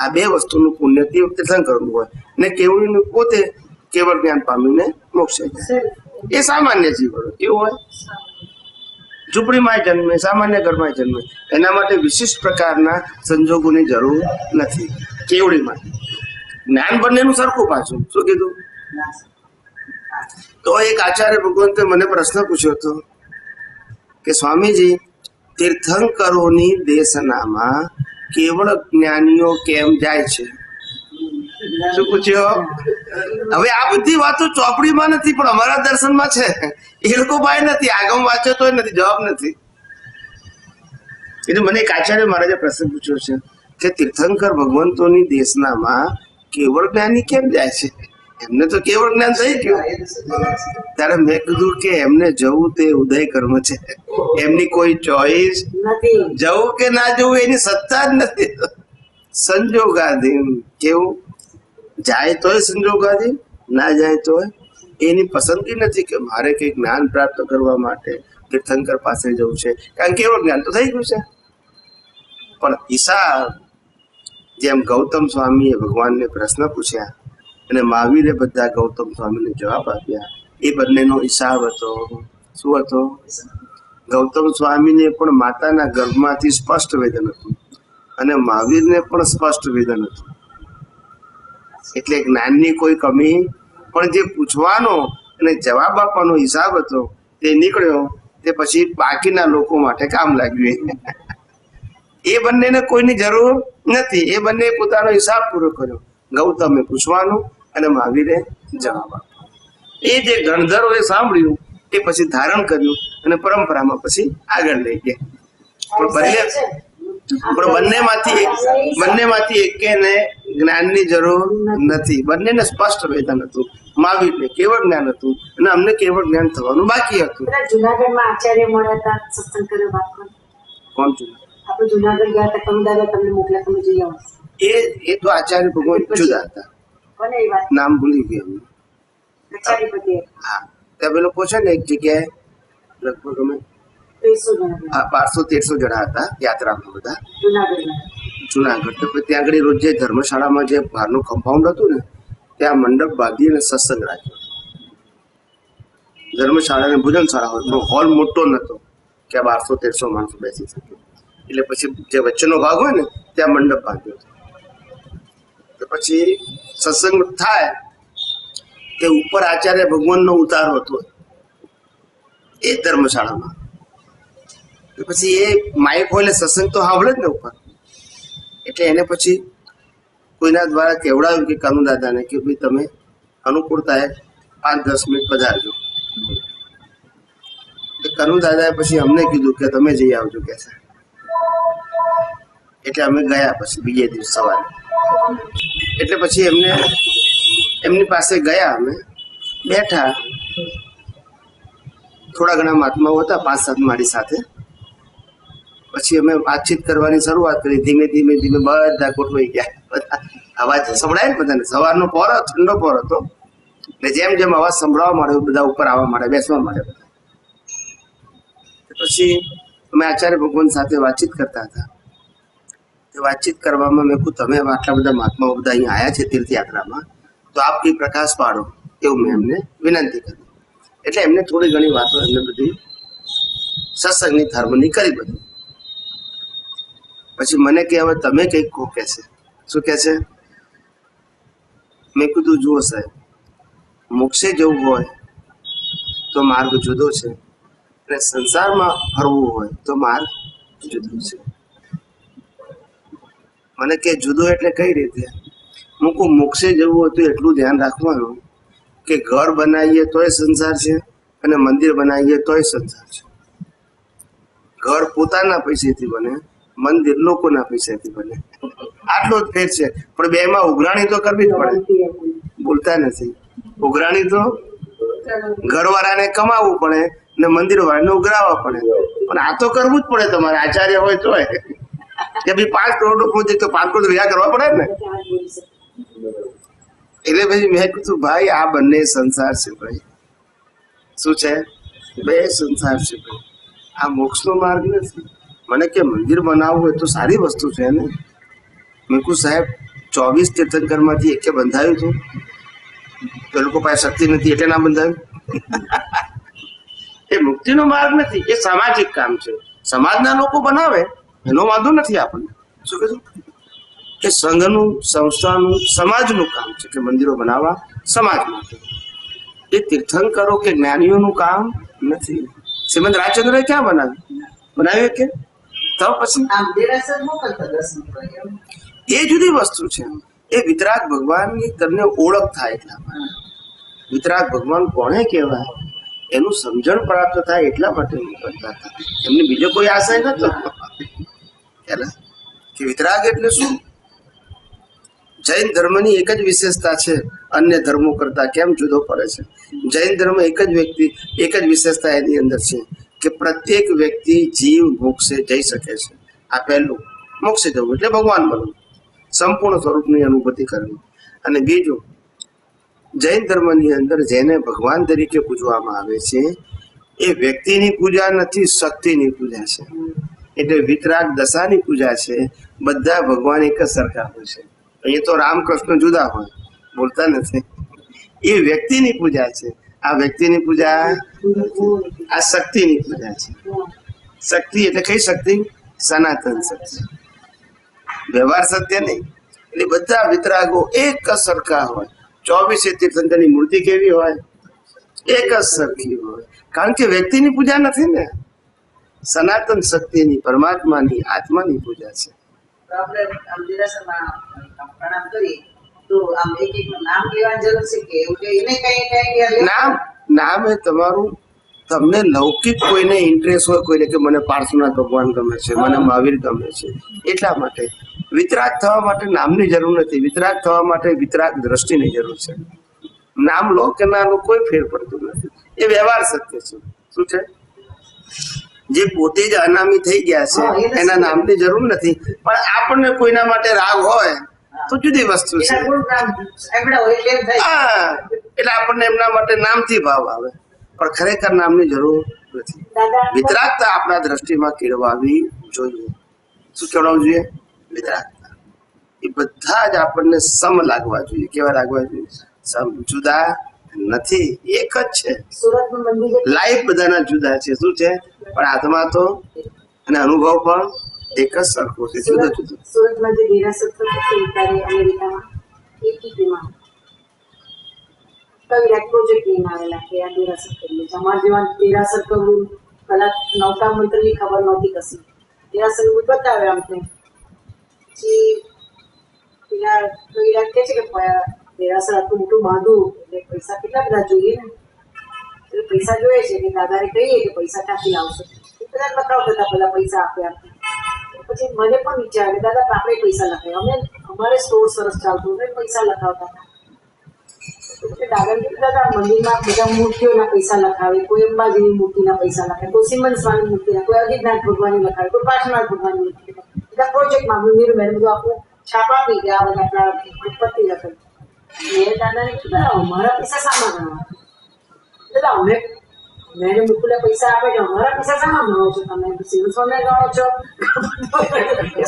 આ બે વસ્તુનું પુણ્ય તીર્થંકરનું હોય ને કેવડીનું પોતે કેવળ જ્ઞાન પામીને મોક્ષે જાય. એ સામાન્ય જીવન હોય. કેવું હોય? ઝૂંપડીમાં જન્મે, સામાન્ય ઘરમાં જન્મે, એના માટે વિશિષ્ટ પ્રકારના સંજોગોની જરૂર નથી. કેવડીમાં જ્ઞાન બંનેનું સરખું પાછું. શું કીધું? તો એક આચાર્ય ભગવંતે મને પ્રશ્ન પૂછ્યો હતો કે સ્વામીજી, તીર્થંકરોની દેશનામાં કેવળ જ્ઞાનીઓ કેમ જાય છે? શું પૂછ્યો? હવે આ બધી વાતો ચોપડીમાં નથી, પણ અમારા દર્શનમાં છે. એ લોકો ભાઈ નથી, આગમ વાંચો તોય નથી, જવાબ નથી. એટલે મને એક આચાર્ય મહારાજે પ્રશ્ન પૂછ્યો છે કે તીર્થંકર ભગવંતોની દેશનામાં કેવળ જ્ઞાની કેમ જાય છે? એમને તો કેવળ જ્ઞાન થઈ ગયું. ત્યારે મેં કીધું કે એમને જવું તે ઉદય કર્મ છે, એમની કોઈ ચોઈસ નથી. જવું કે ના જવું એની સત્તા જ નથી. સંજોગાધીન. કેવું? જાય તોય સંજોગાધીન, ના જાય તોય એની પસંદગી નથી કે મારે કઈ જ્ઞાન પ્રાપ્ત કરવા માટે તીર્થંકર પાસે જવું છે, કારણ કે કેવળ જ્ઞાન તો થઈ ગયું છે. પણ હિસાબ જેમ ગૌતમ સ્વામીએ ભગવાનને પ્રશ્ન પૂછ્યા અને મહાવીરે બધા ગૌતમ સ્વામીને જવાબ આપ્યા, એ બંનેનો હિસાબ હતો. શું હતો? ગૌતમ સ્વામીને પણ માતાના ગર્ભમાંથી સ્પષ્ટ વેદન હતું અને મહાવીરને પણ સ્પષ્ટ વેદન હતું. એટલે જ્ઞાનની કોઈ કમી પણ જે પૂછવાનો અને જવાબ આપવાનો હિસાબ હતો તે નીકળ્યો, તે પછી બાકીના લોકો માટે કામ લાગ્યું. એ બંનેને કોઈની જરૂર નથી, એ બંને પોતાનો હિસાબ પૂરો કર્યો. ગૌતમે પૂછવાનું અને મહાવીરે જવાબ આપ્યો. એ જે ગણધરોએ સાંભળ્યું એ પછી ધારણ કર્યું અને પરંપરામાં પછી આગળ લઈ ગયા. પણ બંનેમાંથી એકેને જ્ઞાનની જરૂર નથી. બંનેને સ્પષ્ટ વેદન હતું. મહાવીરને કેવળ જ્ઞાન હતું અને અમને કેવળ જ્ઞાન થવાનું બાકી હતું. જુનાગઢમાં આચાર્ય મળ્યા હતા, સત્સંગ કર્યો, વાત કરો. કોણ છું? આપણે જુનાગઢ ગયા હતા, કમદાદા તમને મોકલ્યા, તમે જઈ આવો. એ તો આચાર્ય ભગવાન જુદા હતા, કોને એ વાત? નામ ભૂલી ગયા. આચાર્ય પટેલ. હા, ત્યાં પેલો પૂછે ને એક જગ્યાએ લગભગ અમે 1200-1300 જણા હતા યાત્રામાં બધા જુનાગઢ. તો ત્યાં આગળ રોજ જે ધર્મશાળામાં જે બહારનું કમ્પાઉન્ડ હતું ને ત્યાં મંડપ બાંધી અને સત્સંગ રાખ્યો. ધર્મશાળા અને ભોજનશાળા હોય પણ હોલ મોટો નતો કે 1200-1300 માણસો બેસી શકે. એટલે પછી જે વચ્ચેનો ભાગ હોય ને ત્યાં મંડપ બાંધ્યો હતો. તો પછી સત્સંગ થાય તે ઉપર આચાર્ય ભગવાનનો ઉતારો હતો એ ધર્મશાળામાં. પછી એ માઇક હોય એટલે સત્સંગ તો સાંભળે જ ને ઉપર. એટલે એને પછી કોઈના દ્વારા કહેવડાવ્યું કે કાનુ દાદાને કે ભાઈ તમે અનુકૂળતાએ 5-10 મિનિટ પધારજો. કાનુ દાદાએ પછી અમને કીધું કે તમે જઈ આવજો કે છે. એટલે અમે ગયા પછી બીજે દિવસ સવારે. એટલે પછી એમની પાસે ગયા, અમે બેઠા. થોડા ઘણા મહાત્માઓ હતા 5-7 મારી સાથે. પછી અમે વાતચીત કરવાની શરૂઆત કરી. ધીમે ધીમે બધા ગોઠવાઈ ગયા. બધા અવાજ સંભળાય ને બધાને. સવારનો પહોર ઠંડો પહોર હતો ને જેમ જેમ અવાજ સંભળાવા માંડ્યો બધા ઉપર આવવા માંડે, બેસવા માંડે. પછી અમે આચાર્ય ભગવાન સાથે વાતચીત કરતા હતા. તે વાતચીત કરવામાં મેં કહ્યું તમે આટલા બધા મહાત્માઓ બધા અહીંયા આવ્યા છે તીર્થયાત્રામાં, તો આપ કઈ પ્રકાશ પાડો એવું મેં એમને વિનંતી કરી. એટલે એમને થોડી ઘણી વાતો એમને બધી સત્સંગની ધર્મની કરી બધી. પછી મને કે હવે તમે કંઈક કહો કે છે. શું કે છે? મેં કીધું જુઓ સાહેબ, મોક્ષે જવું હોય તો માર્ગ જુદો છે અને સંસારમાં ફરવું હોય તો માર્ગ જુદો છે. મને કે જુદો એટલે કઈ રીતે? હું કહું મોક્ષે જવું હોય તો એટલું ધ્યાન રાખવાનું કે ઘર બનાવીએ તોય સંસાર છે અને મંદિર બનાવીએ તોય સંસાર છે. ઘર પોતાના પૈસેથી બને, મંદિર લોકોના પૈસાથી બને. આટલો જ ફેર છે. પણ બેમાં ઉઘરાણી તો કરવી જ પડે. બોલતા નથી. ઉઘરાણી તો ઘરવાળાને કમાવવું પડે ને મંદિર વાળાને ઉઘરાવવા પડે. પણ આ તો કરવું જ પડે તમારે. આચાર્ય હોય તોય કે ભાઈ 5 કરોડનો પ્રોજેક્ટ તો 5 કરોડ રહ્યા કરવા પડે ને. એટલે પછી મેં કીધું ભાઈ આ બંને સંસાર છે ભાઈ. શું છે? બે સંસાર છે ભાઈ. આ મોક્ષનો માર્ગ નથી. મને કે મંદિર બનાવવું હોય તો સારી વસ્તુ છે ને. મેં કહું સાહેબ 24 તીર્થંકરમાંથી એકે બંધાયું હતું? તો લોકો પાસે શક્તિ નથી એટલે ના બંધાયું. એ મુક્તિનો માર્ગ નથી, એ સામાજિક કામ છે. સમાજના લોકો બનાવે એનો વાંધો નથી આપણને. શું કીધું? કે સંઘનું, સંસ્થાનું, સમાજનું કામ છે કે મંદિરો બનાવવા સમાજ માટે. એ તીર્થંકરો કે જ્ઞાનીઓનું કામ નથી. શ્રીમદ રાજચંદ્રએ ક્યાં બનાવ્યું કે તો પછી એ જુદી વસ્તુ છે. એ વિતરાગ ભગવાનની તમને ઓળખ થાય એટલા માટે. વિતરાગ ભગવાન કોને કહેવાય એનું સમજણ પ્રાપ્ત થાય એટલા માટે કરતા હતા. એમને બીજો કોઈ આશય નતો કે વિતરાગ એટલે શું. જૈન ધર્મની એક જ વિશેષતા છે, અન્ય ધર્મો કરતા કેમ જુદો પડે છે. જૈન ધર્મ એક જ વિશેષતા એની અંદર છે કે પ્રત્યેક વ્યક્તિ જીવ મોક્ષે જઈ શકે છે. આ પહેલું. મોક્ષે જવું એટલે ભગવાન બનવું, સંપૂર્ણ સ્વરૂપની અનુભૂતિ કરવી. અને બીજું, જૈન ધર્મની અંદર જેને ભગવાન તરીકે પૂજવામાં આવે છે એ વ્યક્તિની પૂજા નથી, શક્તિની પૂજા છે. એટલે વિતરાગ દશાની પૂજા છે. બધા ભગવાન એક જ સરખા હોય છે. અહીંયા તો રામકૃષ્ણ જુદા હોય, બોલતા નથી. એ વ્યક્તિની પૂજા છે. આ વ્યક્તિની પૂજા, આ શક્તિની પૂજા છે. શક્તિ એટલે કઈ શક્તિ? સનાતન શક્તિ. વ્યવહાર સત્ય નહીં. એટલે બધા વિતરાગો એક જ સરખા હોય. 24 તીર્થંકરની મૂર્તિ કેવી હોય? એક જ સરખી હોય. કારણ કે વ્યક્તિની પૂજા નથી ને, સનાતન શક્તિની, પરમાત્માની, આત્માની પૂજા છે. તો આપણે આમ દેરાસરમાં પ્રણામ કરીએ તો આમ એક એકનું નામ લેવાની જરૂર છે કે એવું કઈ એને કઈ નામ એ તમારું, તમને લૌકિક કોઈને ઇન્ટરેસ્ટ હોય, કોઈને કે મને પાર્શ્વનાથ ભગવાન ગમે છે, મને મહાવીર ગમે છે, એટલા માટે વિતરાગ થવા માટે નામની જરૂર નથી. વિતરાગ થવા માટે વિતરાગ દ્રષ્ટિની જરૂર છે. નામ લો કે ના લો કોઈ ફેર પડતું નથી. એ વ્યવહાર સત્ય છે. શું છે? જે પોતે જ અનામી થઈ ગયા છે એના નામની જરૂર નથી. પણ આપણને કોઈના માટે રાગ હોય તો જુદી વસ્તુ છે. હા, એટલે આપણને એમના માટે નામથી ભાવ આવે, પણ ખરેખર નામની જરૂર નથી. વિતરાગતા આપણા દ્રષ્ટિમાં કેળવાવી જોઈએ. શું કેળવવું જોઈએ? વિતરાગતા. એ બધા જ આપણને સમ લાગવા જોઈએ. કેવા લાગવા જોઈએ? સમ. જુદા નથી, એક જ છે. સુરતનું મંદિર લાઈફ બધાના જુદા છે. શું છે? પણ આત્મા તો અને અનુભવ પણ એક જ સરખો છે. જુદો જુદો. સુરતમાં જે દેરાસર ઉતારે અમેરિકામાં એટીપીમાં કવિરાજ પ્રોજેક્ટ લઈને આવેલા કે આ દેરાસર કરીએ છીએ. અમારા જેવા દેરાસર કરવું કદાચ નવકા મંત્રની ખબર નહોતી કશી. દેરાસર બતાવે અમને. પછી પેલા કવિરાજ કહે છે કે દેરાસર આટલું મોટું બાંધવું એટલે પૈસા કેટલા બધા જોઈએ ને. એટલે પૈસા જોઈએ છે કે દાદાને કહીએ કે પૈસા ક્યાંથી લાવશો. બધા બતાવતા હતા પેલા પૈસા આપ્યા. પછી મને પણ વિચાર કે દાદા આપણે પૈસા લખાય. અમે અમારે સ્ટોર સરસ ચાલતું હતું, પૈસા લખાવતા હતા. એટલે દાદાને કીધું દાદા મંદિરમાં બધા મૂર્તિઓના પૈસા લખાવે, કોઈ અંબાજીની મૂર્તિના પૈસા લખાવે, કોઈ સિમન સ્વામી મૂર્તિના, કોઈ અજીતનાથ ભગવાનની લખાવે, કોઈ પાર્શ્વનાથ ભગવાનની મૂર્તિ. બધા પ્રોજેક્ટમાં નીર મેં બધું આપણું છાપ આપી ગયા બધા આપણા પતિ લખાય. મેં દાદાને કીધું અમારા પૈસા સામા ગણવા દાદા અમે મેં મુકુલા પૈસા આપે છે, અમારા પૈસા સામા ગણો છો તમે? સિવિલ સ્વામી ગણો છો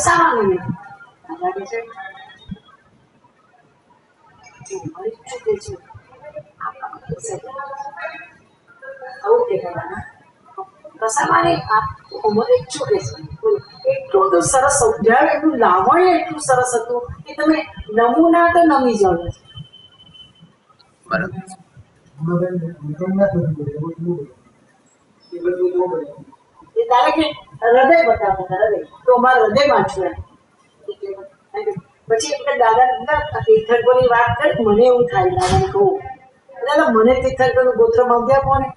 સામા ગણે. દાદા કે છે અમારી શું કે છે આવું કે દાદા કસામાને અમારે શું કે છે એટલું તો સરસ સમજાવે, એટલું લાવણ્ય એટલું સરસ હતું કે તમે નમૂના તો નમી જાવ. બરાબર. દાદા કે હૃદય બતાવતા હૃદય તો અમારા હૃદય વાંચવું. પછી એટલે દાદા તીર્થંકરોની વાત કરી મને એવું થાય દાદાને કહું દાદા મને તીર્થંકરનું ગોત્ર માંગ્યા કોને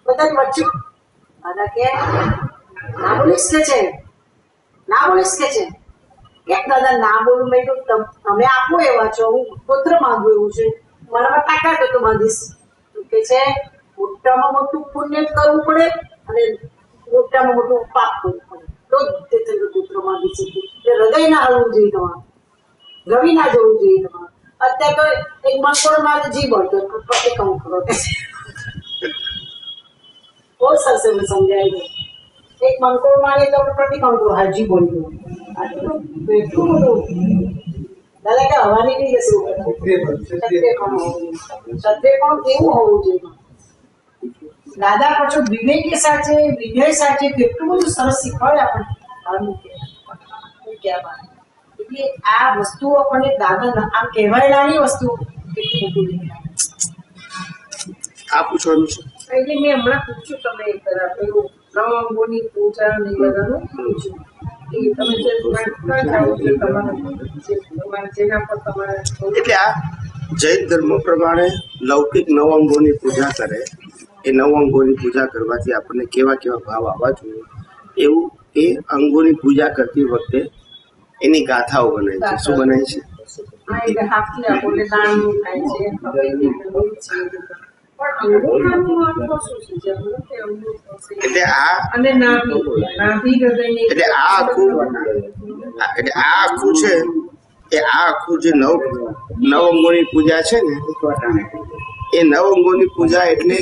બધા જ વચ્ચું. દાદા કે ના બોલીશ કે છે, ના બોલીશ કે છે. કેમ દાદા ના બોલું? મેં તો તમે આપો એવા છો, હું ગોત્ર માંગુ એવું છે, મારામાં તાકાત તો બાંધીશ. કે છે મોટામાં મોટું પુણ્ય કરવું પડે અને મોટામાં મોટું પાપ કરવું પડે તો જ તીર્થંકર ગોત્ર માંગી શકીએ. હૃદય ના હલવું જોઈએ તમારું, રવિ ના જવું જોઈએ તમારું. અત્યારે તો એક મનકોડ માં જી બોલતો પ્રતિક્રમણ કરો કે બહુ સરસ એમને સમજાય છે. એક મનકોડ માં તો પ્રતિક્રમણ કરો, હાજી બોલી એટલું બધું. દાદા કે હવા નીકળી જશે. સત્ય પણ કેવું હોવું જોઈએ. દાદા પાછું વિવેકી સાચે, વિજય સાચે કેટલું બધું સરસ શીખવાડે આપણને. એટલે આ વસ્તુઓ આપણને દાદા આમ કહેવાયેલાની વસ્તુ કેટલી મોટી. આ પૂછવાનું છે. એટલે મેં હમણાં પૂછ્યું તમે પેલું નવઅંગોની પૂજા ને બધાનું પૂછ્યું એ તમે જે જેના પર તમારે એટલે આ જૈન ધર્મ પ્રમાણે લૌકિક નવ અંગોની પૂજા કરે. એ નવ અંગોની પૂજા કરવાથી આપણને કેવા કેવા ભાવ આવવા જોઈએ એવું એ અંગોની પૂજા કરતી વખતે એની ગાથાઓ બનાય છે. શું બનાય છે? એટલે હાથથી આપણને દાનનું થાય છે, હવેલી છે. પણ અંગોનું મહત્વ શું છે? જરૂર કે અંગો થશે. એટલે આ અને નાભી હૃદયની એટલે આ આખું છે એ આ આખું જે નવ અંગોની પૂજા છે ને એ નવ અંગોની પૂજા એટલે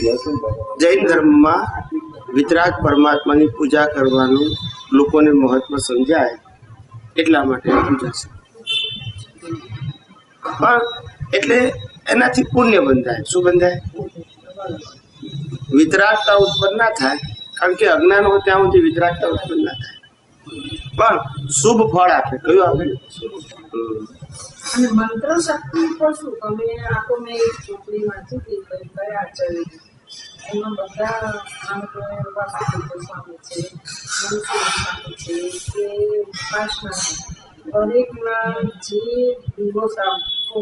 જૈન ધર્મમાં વિતરાગ પરમાત્માની પૂજા કરવાનું લોકોને મહત્વ સમજાય એટલા માટે પૂજા છે. પણ એટલે એનાથી પુણ્ય બંધાય. શું બંધાય? વિતરાગતા ઉત્પન્ન ના થાય, કારણ કે અજ્ઞાન હોય ત્યાં સુધી વિતરાગતા ઉત્પન્ન ના થાય. પણ શુભ ફળ આપે. કયું આપે? અને મંત્ર શક્તિ પર શું તમે આપો? મેં એક ચોપડી વાંચી હતી કયા આચાર્ય એમાં બધા આમ તો વાસુદેવ સ્વામી છે, મનસુખ સ્વામી છે કે ઉપાસના દરેકના જે દિવસ આપો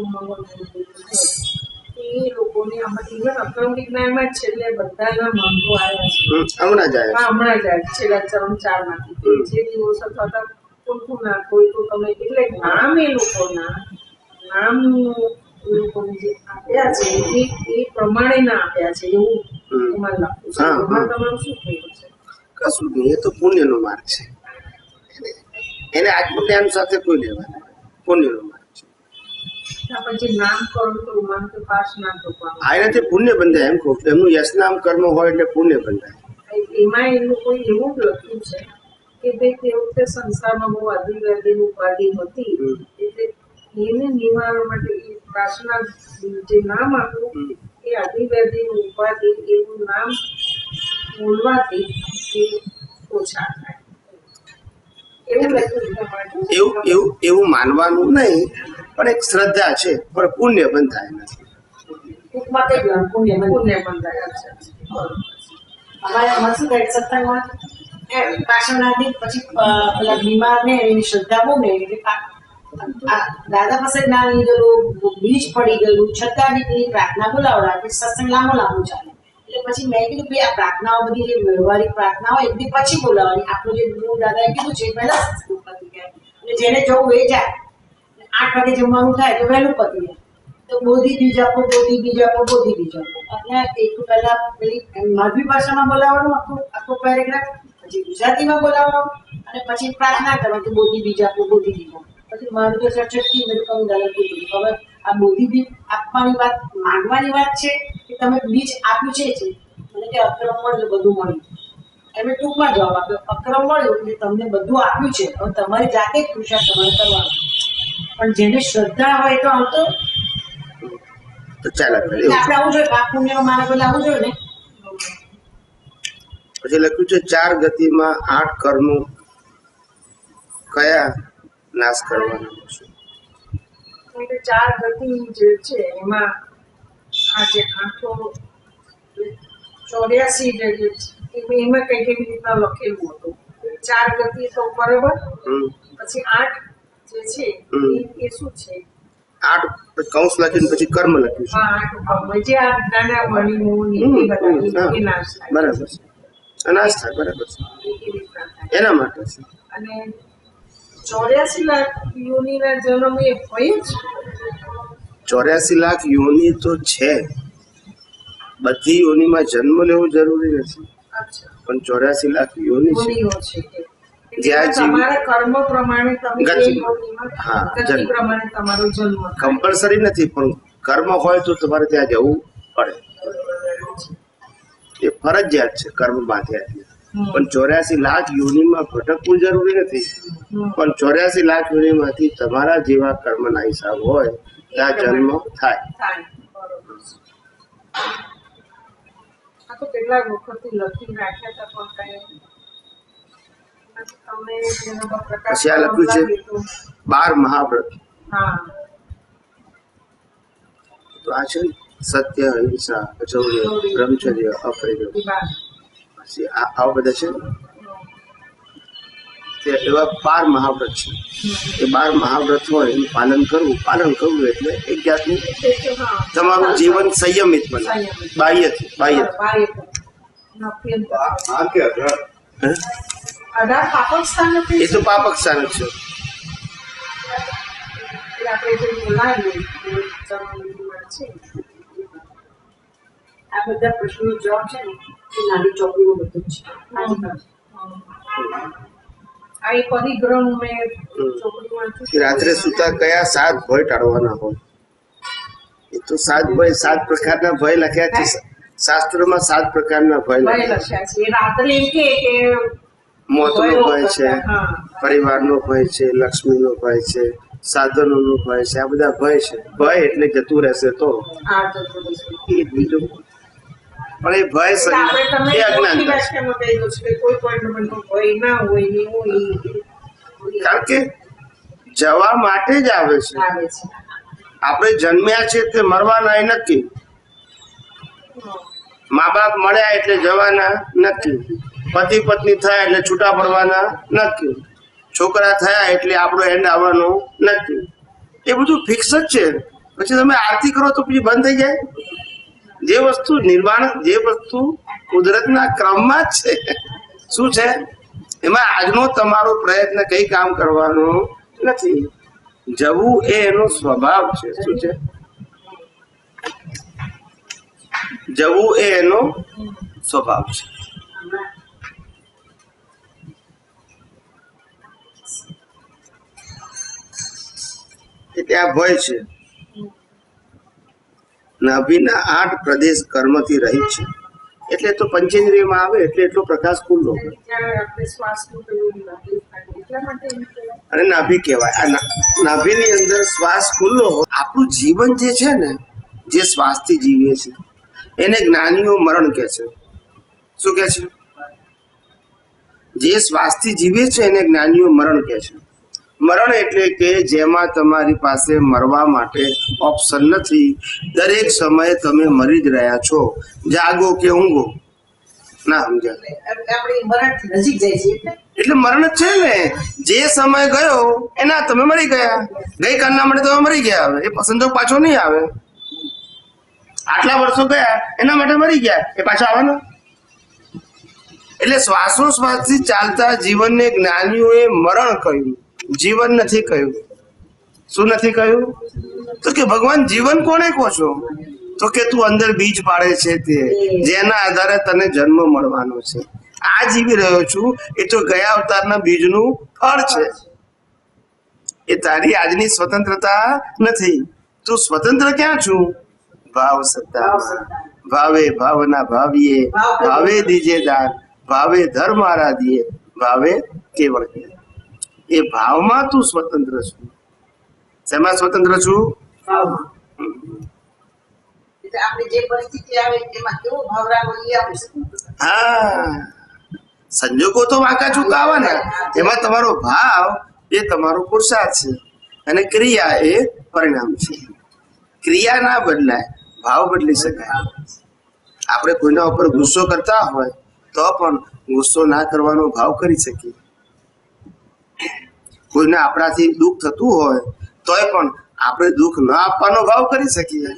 એ લોકોને આમાં ઇવન અક્રમ વિજ્ઞાનમાં છેલ્લે બધાના મંત્રો આવ્યા છે. હમણાં જાય હા, હમણાં જાય છેલ્લા ચરણ 4 માંથી જે દિવસ અથવા કોણ ના કોઈ તો તમે એટલે નામ એ લોકોના નામ એ લોકોને જે આપ્યા છે એ પ્રમાણે ના આપ્યા છે એવું એમાં લખ્યું છે. એમાં તમારું શું થયું છે? કશું નહીં, એ તો પુણ્યનો માર્ગ છે. એને આત્મજ્ઞાન સાથે કોઈ લેવા નહીં. પુણ્યનો માર્ગ છે. પછી નામકરણ કરવું, મંત્ર પાઠ ના કરવાનું, આ એનાથી પુણ્ય બંધાય. એમ કહું એમનું યશનામ કર્મ હોય એટલે પુણ્ય બંધાય. એમાં એ લોકોએ એવું જ લખ્યું છે કે ભાઈ તે વખતે સંસારમાં બહુ આદિવાદીની ઉપાધિ હતી એટલે એને નિવારણ માટે એ પ્રાર્થના જે નામ આપ્યું એ આદિવાદીની ઉપાધિ એવું નામ બોલવાથી એ ઓછા થાય એવું લખ્યું છે. એવું માનવાનું નહીં, પણ એક શ્રદ્ધા છે, પણ પુણ્ય બંધાય નથી. ટૂંકમાં કઈ ગયું પુણ્ય પુણ્ય બંધાય છે. અમારે મનસુખ સત્સંગમાં પાછળનાથી પછી પેલા બીમાર ને એની શ્રદ્ધા બહુ ને એટલે દાદા પાસે ના લીધેલું બીજ પડી ગયેલું છતાં બી પ્રાર્થના બોલાવડા કે સત્સંગ લાંબો ચાલે એટલે પછી મેં કીધું ભાઈ આ પ્રાર્થનાઓ બધી જે વ્યવહારિક પ્રાર્થનાઓ એક દી પછી બોલાવવાની. આપણું જે ગુરુ દાદાએ કીધું છે પહેલા સત્સંગ પતી જાય એટલે જેને જવું એ જાય. 8 વાગે જમવાનું થાય તો વહેલું પતી જાય તો બોધી બીજ આપો એટલે એક પહેલા પેલી માધવી ભાષામાં બોલાવવાનું આખો પેરેગ્રાફ, પછી ગુજરાતીમાં બોલાવવાનું અને પછી પ્રાર્થના કરવાની કે બોધી બીજ આપો. પછી મારું તો ચર્ચકી મેં કહું દાદા કીધું હવે આ બોધી બીજ આપવાની વાત માંગવાની વાત છે કે તમે બીજ આપ્યું છે મને કે અક્રમ મળ્યું બધું મળ્યું. એમને ટૂંકમાં જવાબ આપ્યો અક્રમ મળ્યું એટલે તમને બધું આપ્યું છે, હવે તમારી જાતે જ પુરુષાર્થ તમારે કરવાનો. પણ જેને શ્રદ્ધા હોય તો આવતો તો ચાલે. આપણે આવું જોઈએ પાપ પુણ્ય મારે પેલા આવું જોઈએ ને. પછી લખ્યું છે 4 ગતિમાં 8 કર્મો કયા નાશ કરવાના છે? 4 ગતિ જે છે એમાં આ જે 84 જે છે એમાં કઈ કેવી રીતના લખેલું હતું 4 ગતિ તો બરોબર, પછી 8 જે છે એ શું છે? 8 કૌંસ લખીને પછી કર્મ લખ્યું છે. હા, જે આ નાના મણીનું એ નાશ થાય. બરાબર છે, અનાશ થાય. બરાબર છે, એ રીતના થાય. એના માટે છે. અને 84 લાખ યોનિના જન્મ એ હોય જ 84 લાખ યોની તો છે. બધી યોનીમાં જન્મ લેવો જરૂરી નથી, અચ્છા પણ 84 લાખ યોની છે. યોનિઓ છે કે જ્યાં તમારા કર્મ પ્રમાણે તમે ગતિ. એ યોનિમાં હા, ગતિ જન્મ. પ્રમાણે તમારો જન્મ થાય. કમ્પલસરી નથી, પણ કર્મ હોય તો તમારે ત્યાં જવું પડે. એ ફરજિયાત છે કર્મ બાંધ્યા. પણ 84 લાખ યોનીમાં ભટકવું જરૂરી નથી, પણ 84 લાખ યોનીમાંથી તમારા જેવા કર્મના હિસાબ હોય ત્યાં જન્મ થાય. થાય. બરોબર છે. આ તો કેટલા વખતથી લખી રાખ્યા હતા પણ કઈ તમે જેનો પ્રકાશ પછી આ લખ્યું છે લાગે તો 12 મહાવ્રત. હા તો આ છે સત્ય, અહિંસા, અચૌર્ય, બ્રહ્મચર્ય, અપરિગ્રહ. એ બાર. પછી આવા બધા છે તે એવા 12 મહાવ્રત છે. એ 12 મહાવ્રત હોય એનું પાલન કરવું એટલે એક જાતનું હા તમારું જીવન સંયમિત બને. સંયમિત. બાહ્યથી આ કે અઢાર? હે? 18 પાપક સ્થાન નથી. એ તો પાપક સ્થાન જ છે. એટલે આપણે જે બોલાવીએ એ જન્મવિધિમાં છે. આ બધા પ્રશ્નોનો જવાબ છે ને એ નાની ચોપડીમાં બધું જ છે. આ એક પરિગ્રહ મેં ચોપડીમાં કે રાત્રે સુતા કયા 7 ભય ટાળવાના હોય? એ તો 7 ભય 7 પ્રકારના ભય લખ્યા છે શાસ્ત્રોમાં. 7 પ્રકારના ભય ભય લખ્યા છે. લખ્યા છે. રાત્રે એમ કે મોતનો ભય છે, હા. પરિવારનો ભય છે, લક્ષ્મીનો ભય છે, સાધનોનો ભય છે. આ બધા ભય છે. ભય એટલે જતું રહેશે તો આ જતું રહેશે. એ બીજું. પણ એ ભય એટલે આપણે તમે એ મોટી અજ્ઞાનતા છે. ભાષામાં કહી દો છો કે કોઈ પણ ભય ના હોય ને એવું એ કારણ કે જવા માટે જ આવે છે. આવે છે. આપણે જન્મ્યા છે તે મરવાના એ નક્કી. મા બાપ મળ્યા એટલે જવાના નક્કી. પતિ પત્ની થયા એટલે છૂટા પડવાના નક્કી. છોકરા થયા એટલે આપણો એન્ડ આવવાનો નક્કી. એ બધું ફિક્સ જ છે. પછી તમે આરતી કરો તો પછી બંધ થઈ જાય. જે વસ્તુ નિર્માણ, જે વસ્તુ કુદરતના ક્રમમાં જ છે, શું છે એમાં આજનો તમારો પ્રયત્ન કઈ કામ કરવાનો નથી. જવું એ એનો સ્વભાવ છે. શું છે? જવું એ એનો સ્વભાવ છે. એટલે આ ભય છે. નાભીના 8 પ્રદેશ કર્મથી રહી છે. એટલે તો પંચેન્દ્રિયમાં આવે એટલે એટલો પ્રકાશ ખુલ્લો હોય. ત્યાં આપણે શ્વાસનું પેલું નાભી થાય. એટલા માટે એમ કહેવાય. અને નાભી કહેવાય. આ નાભીની અંદર શ્વાસ ખુલ્લો હોય. આપણું જીવન જે છે ને, જે શ્વાસથી જીવીએ છીએ એને જ્ઞાનીઓ મરણ કહે છે. શું કહે છે? જે શ્વાસથી જીવે છે એને જ્ઞાનીઓ મરણ કહે છે. મરણ એટલે કે જેમાં તમારી પાસે મરવા માટે ઓપ્શન નથી. દરેક સમયે તમે મરી જ રહ્યા છો, જાગો કે ઊંઘો. ના સમજ્યા? આપણી મરણથી નજીક જાય છે એટલે મરણ જ છે ને. જે સમય ગયો એના તમે મરી ગયા. ગઈકાલના માટે તમે મરી ગયા. હવે એ સંજોગ પાછો નહીં આવે. આટલા વર્ષો ગયા એના માટે મરી ગયા, એ પાછા આવે ને. એટલે શ્વાસોશ્વાસથી ચાલતા જીવનને જ્ઞાનીઓએ મરણ કહ્યું, જીવન નથી કહ્યું. શું નથી કહ્યું? તો કે ભગવાન જીવન કોને કહો છો? તો કે તું અંદર બીજ પાડે છે તે, જેના આધારે તને જન્મ મળવાનો છે. આ જીવી રહ્યો છું એ તો ગયા અવતારના બીજનું ફળ છે. એ તારી આજની સ્વતંત્રતા નથી. તું સ્વતંત્ર ક્યાં છું? ભાવ સત્તામાં. ભાવે ભાવના ભાવીએ, ભાવે દીજે દાન, ભાવે ધર્મ આરાધીએ, ભાવે કેવળ કે. એ ભાવમાં તું સ્વતંત્ર છું. શેમાં સ્વતંત્ર છું? એટલે આપણે જે પરિસ્થિતિ આવે એમાં કેવો ભાવ રાખવો એ આપણે સ્વતંત્ર. હા, સંજોગો તો વાંકા ચૂકા આવવાના. એમાં તમારો ભાવ એ તમારો પુરુષાર્થ છે અને ક્રિયા એ પરિણામ છે. ક્રિયા ના બદલાય, ભાવ બદલી શકાય. આપણે કોઈના ઉપર ગુસ્સો કરતા હોય તો પણ ગુસ્સો ના કરવાનો ભાવ કરી શકીએ. કોઈને આપણાથી દુઃખ થતું હોય તોય પણ આપણે દુઃખ ન આપવાનો ભાવ કરી શકીએ.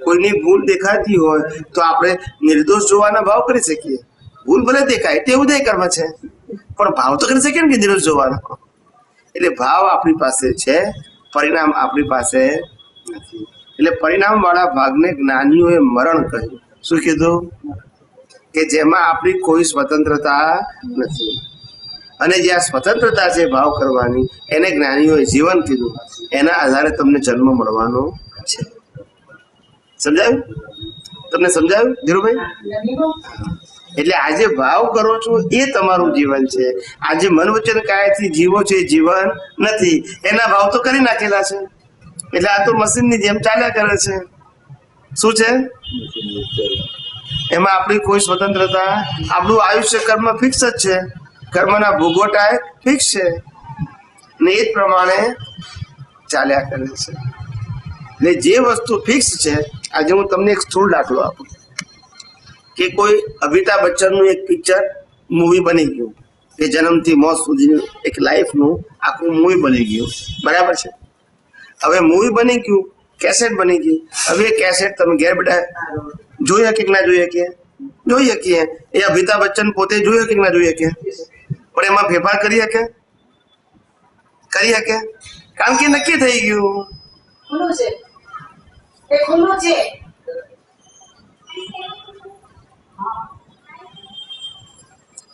કોઈની ભૂલ દેખાતી હોય તો આપણે નિર્દોષ જોવાના ભાવ કરી શકીએ. ભૂલ ભલે દેખાય તે ઉદય કર્મ છે, પણ ભાવ તો કરી શકીએ ને કે નિર્દોષ જોવાનો. એટલે ભાવ આપણી પાસે છે, પરિણામ આપણી પાસે નથી. એટલે પરિણામ વાળા ભાગને જ્ઞાનીઓએ મરણ કહ્યું. શું કીધું? કે જેમાં આપણી કોઈ સ્વતંત્રતા નથી. અને જ્યાં સ્વતંત્રતા છે ભાવ કરવાની, એને જ્ઞાનીઓએ જીવન કીધું. એના આધારે તમને જન્મ મળવાનો છે. સમજાયું? તમને સમજાયું ધીરુભાઈ? એટલે આજે ભાવ કરો છો એ તમારું જીવન છે. આજે મન વચન કાયાથી જીવો છો એ જીવન નથી. એના ભાવ તો કરી નાખેલા છે. એટલે આ તો મશીનની જેમ ચાલ્યા કરે છે. શું છે એમાં આપણી કોઈ સ્વતંત્રતા, આપણું આયુષ્ય કર્મ ફિક્સ જ છે. કર્મના ભોગવટા ફિક્સ છે ને એ જ પ્રમાણે ચાલ્યા કરે છે. એટલે જે વસ્તુ ફિક્સ છે, આજે હું તમને એક સ્થૂળ દાખલો આપું કે કોઈ અમિતાભ બચ્ચનનું એક પિક્ચર મૂવી બની ગયું, કે જન્મથી મોત સુધીનું એક લાઈફનું આખું મૂવી બની ગયું. બરાબર છે? હવે મૂવી બની ગયું, કેસેટ બની ગઈ. હવે એ કેસેટ તમે ઘેર બેઠા જોઈ શકીએ કે ના જોઈ શકીએ? જોઈ શકીએ. એ અમિતાભ બચ્ચન પોતે જોઈ શકે કે ના જોઈ શકીએ? પણ એમાં ફેરફાર કરી શકે? કરી શકે? કારણ કે નક્કી થઈ ગયું. ખુલ્લું છે, એ ખુલ્લું છે.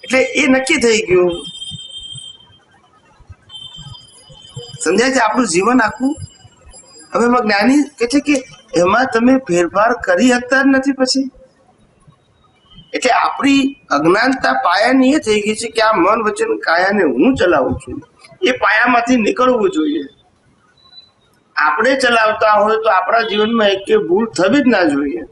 એટલે એ નક્કી થઈ ગયું. સમજાય છે આપણું જીવન આખું? હવે એમાં જ્ઞાની કે છે કે એમાં તમે ફેરફાર કરી શકતા જ નથી. પછી એટલે આપણી અજ્ઞાનતા પાયાની એ થઈ ગઈ છે કે આ મન વચન કાયાને હું ચલાવું છું. એ પાયામાંથી નીકળવું જોઈએ. આપણે ચલાવતા હોય તો આપણા જીવનમાં એક ભૂલ થવી જ ના જોઈએ.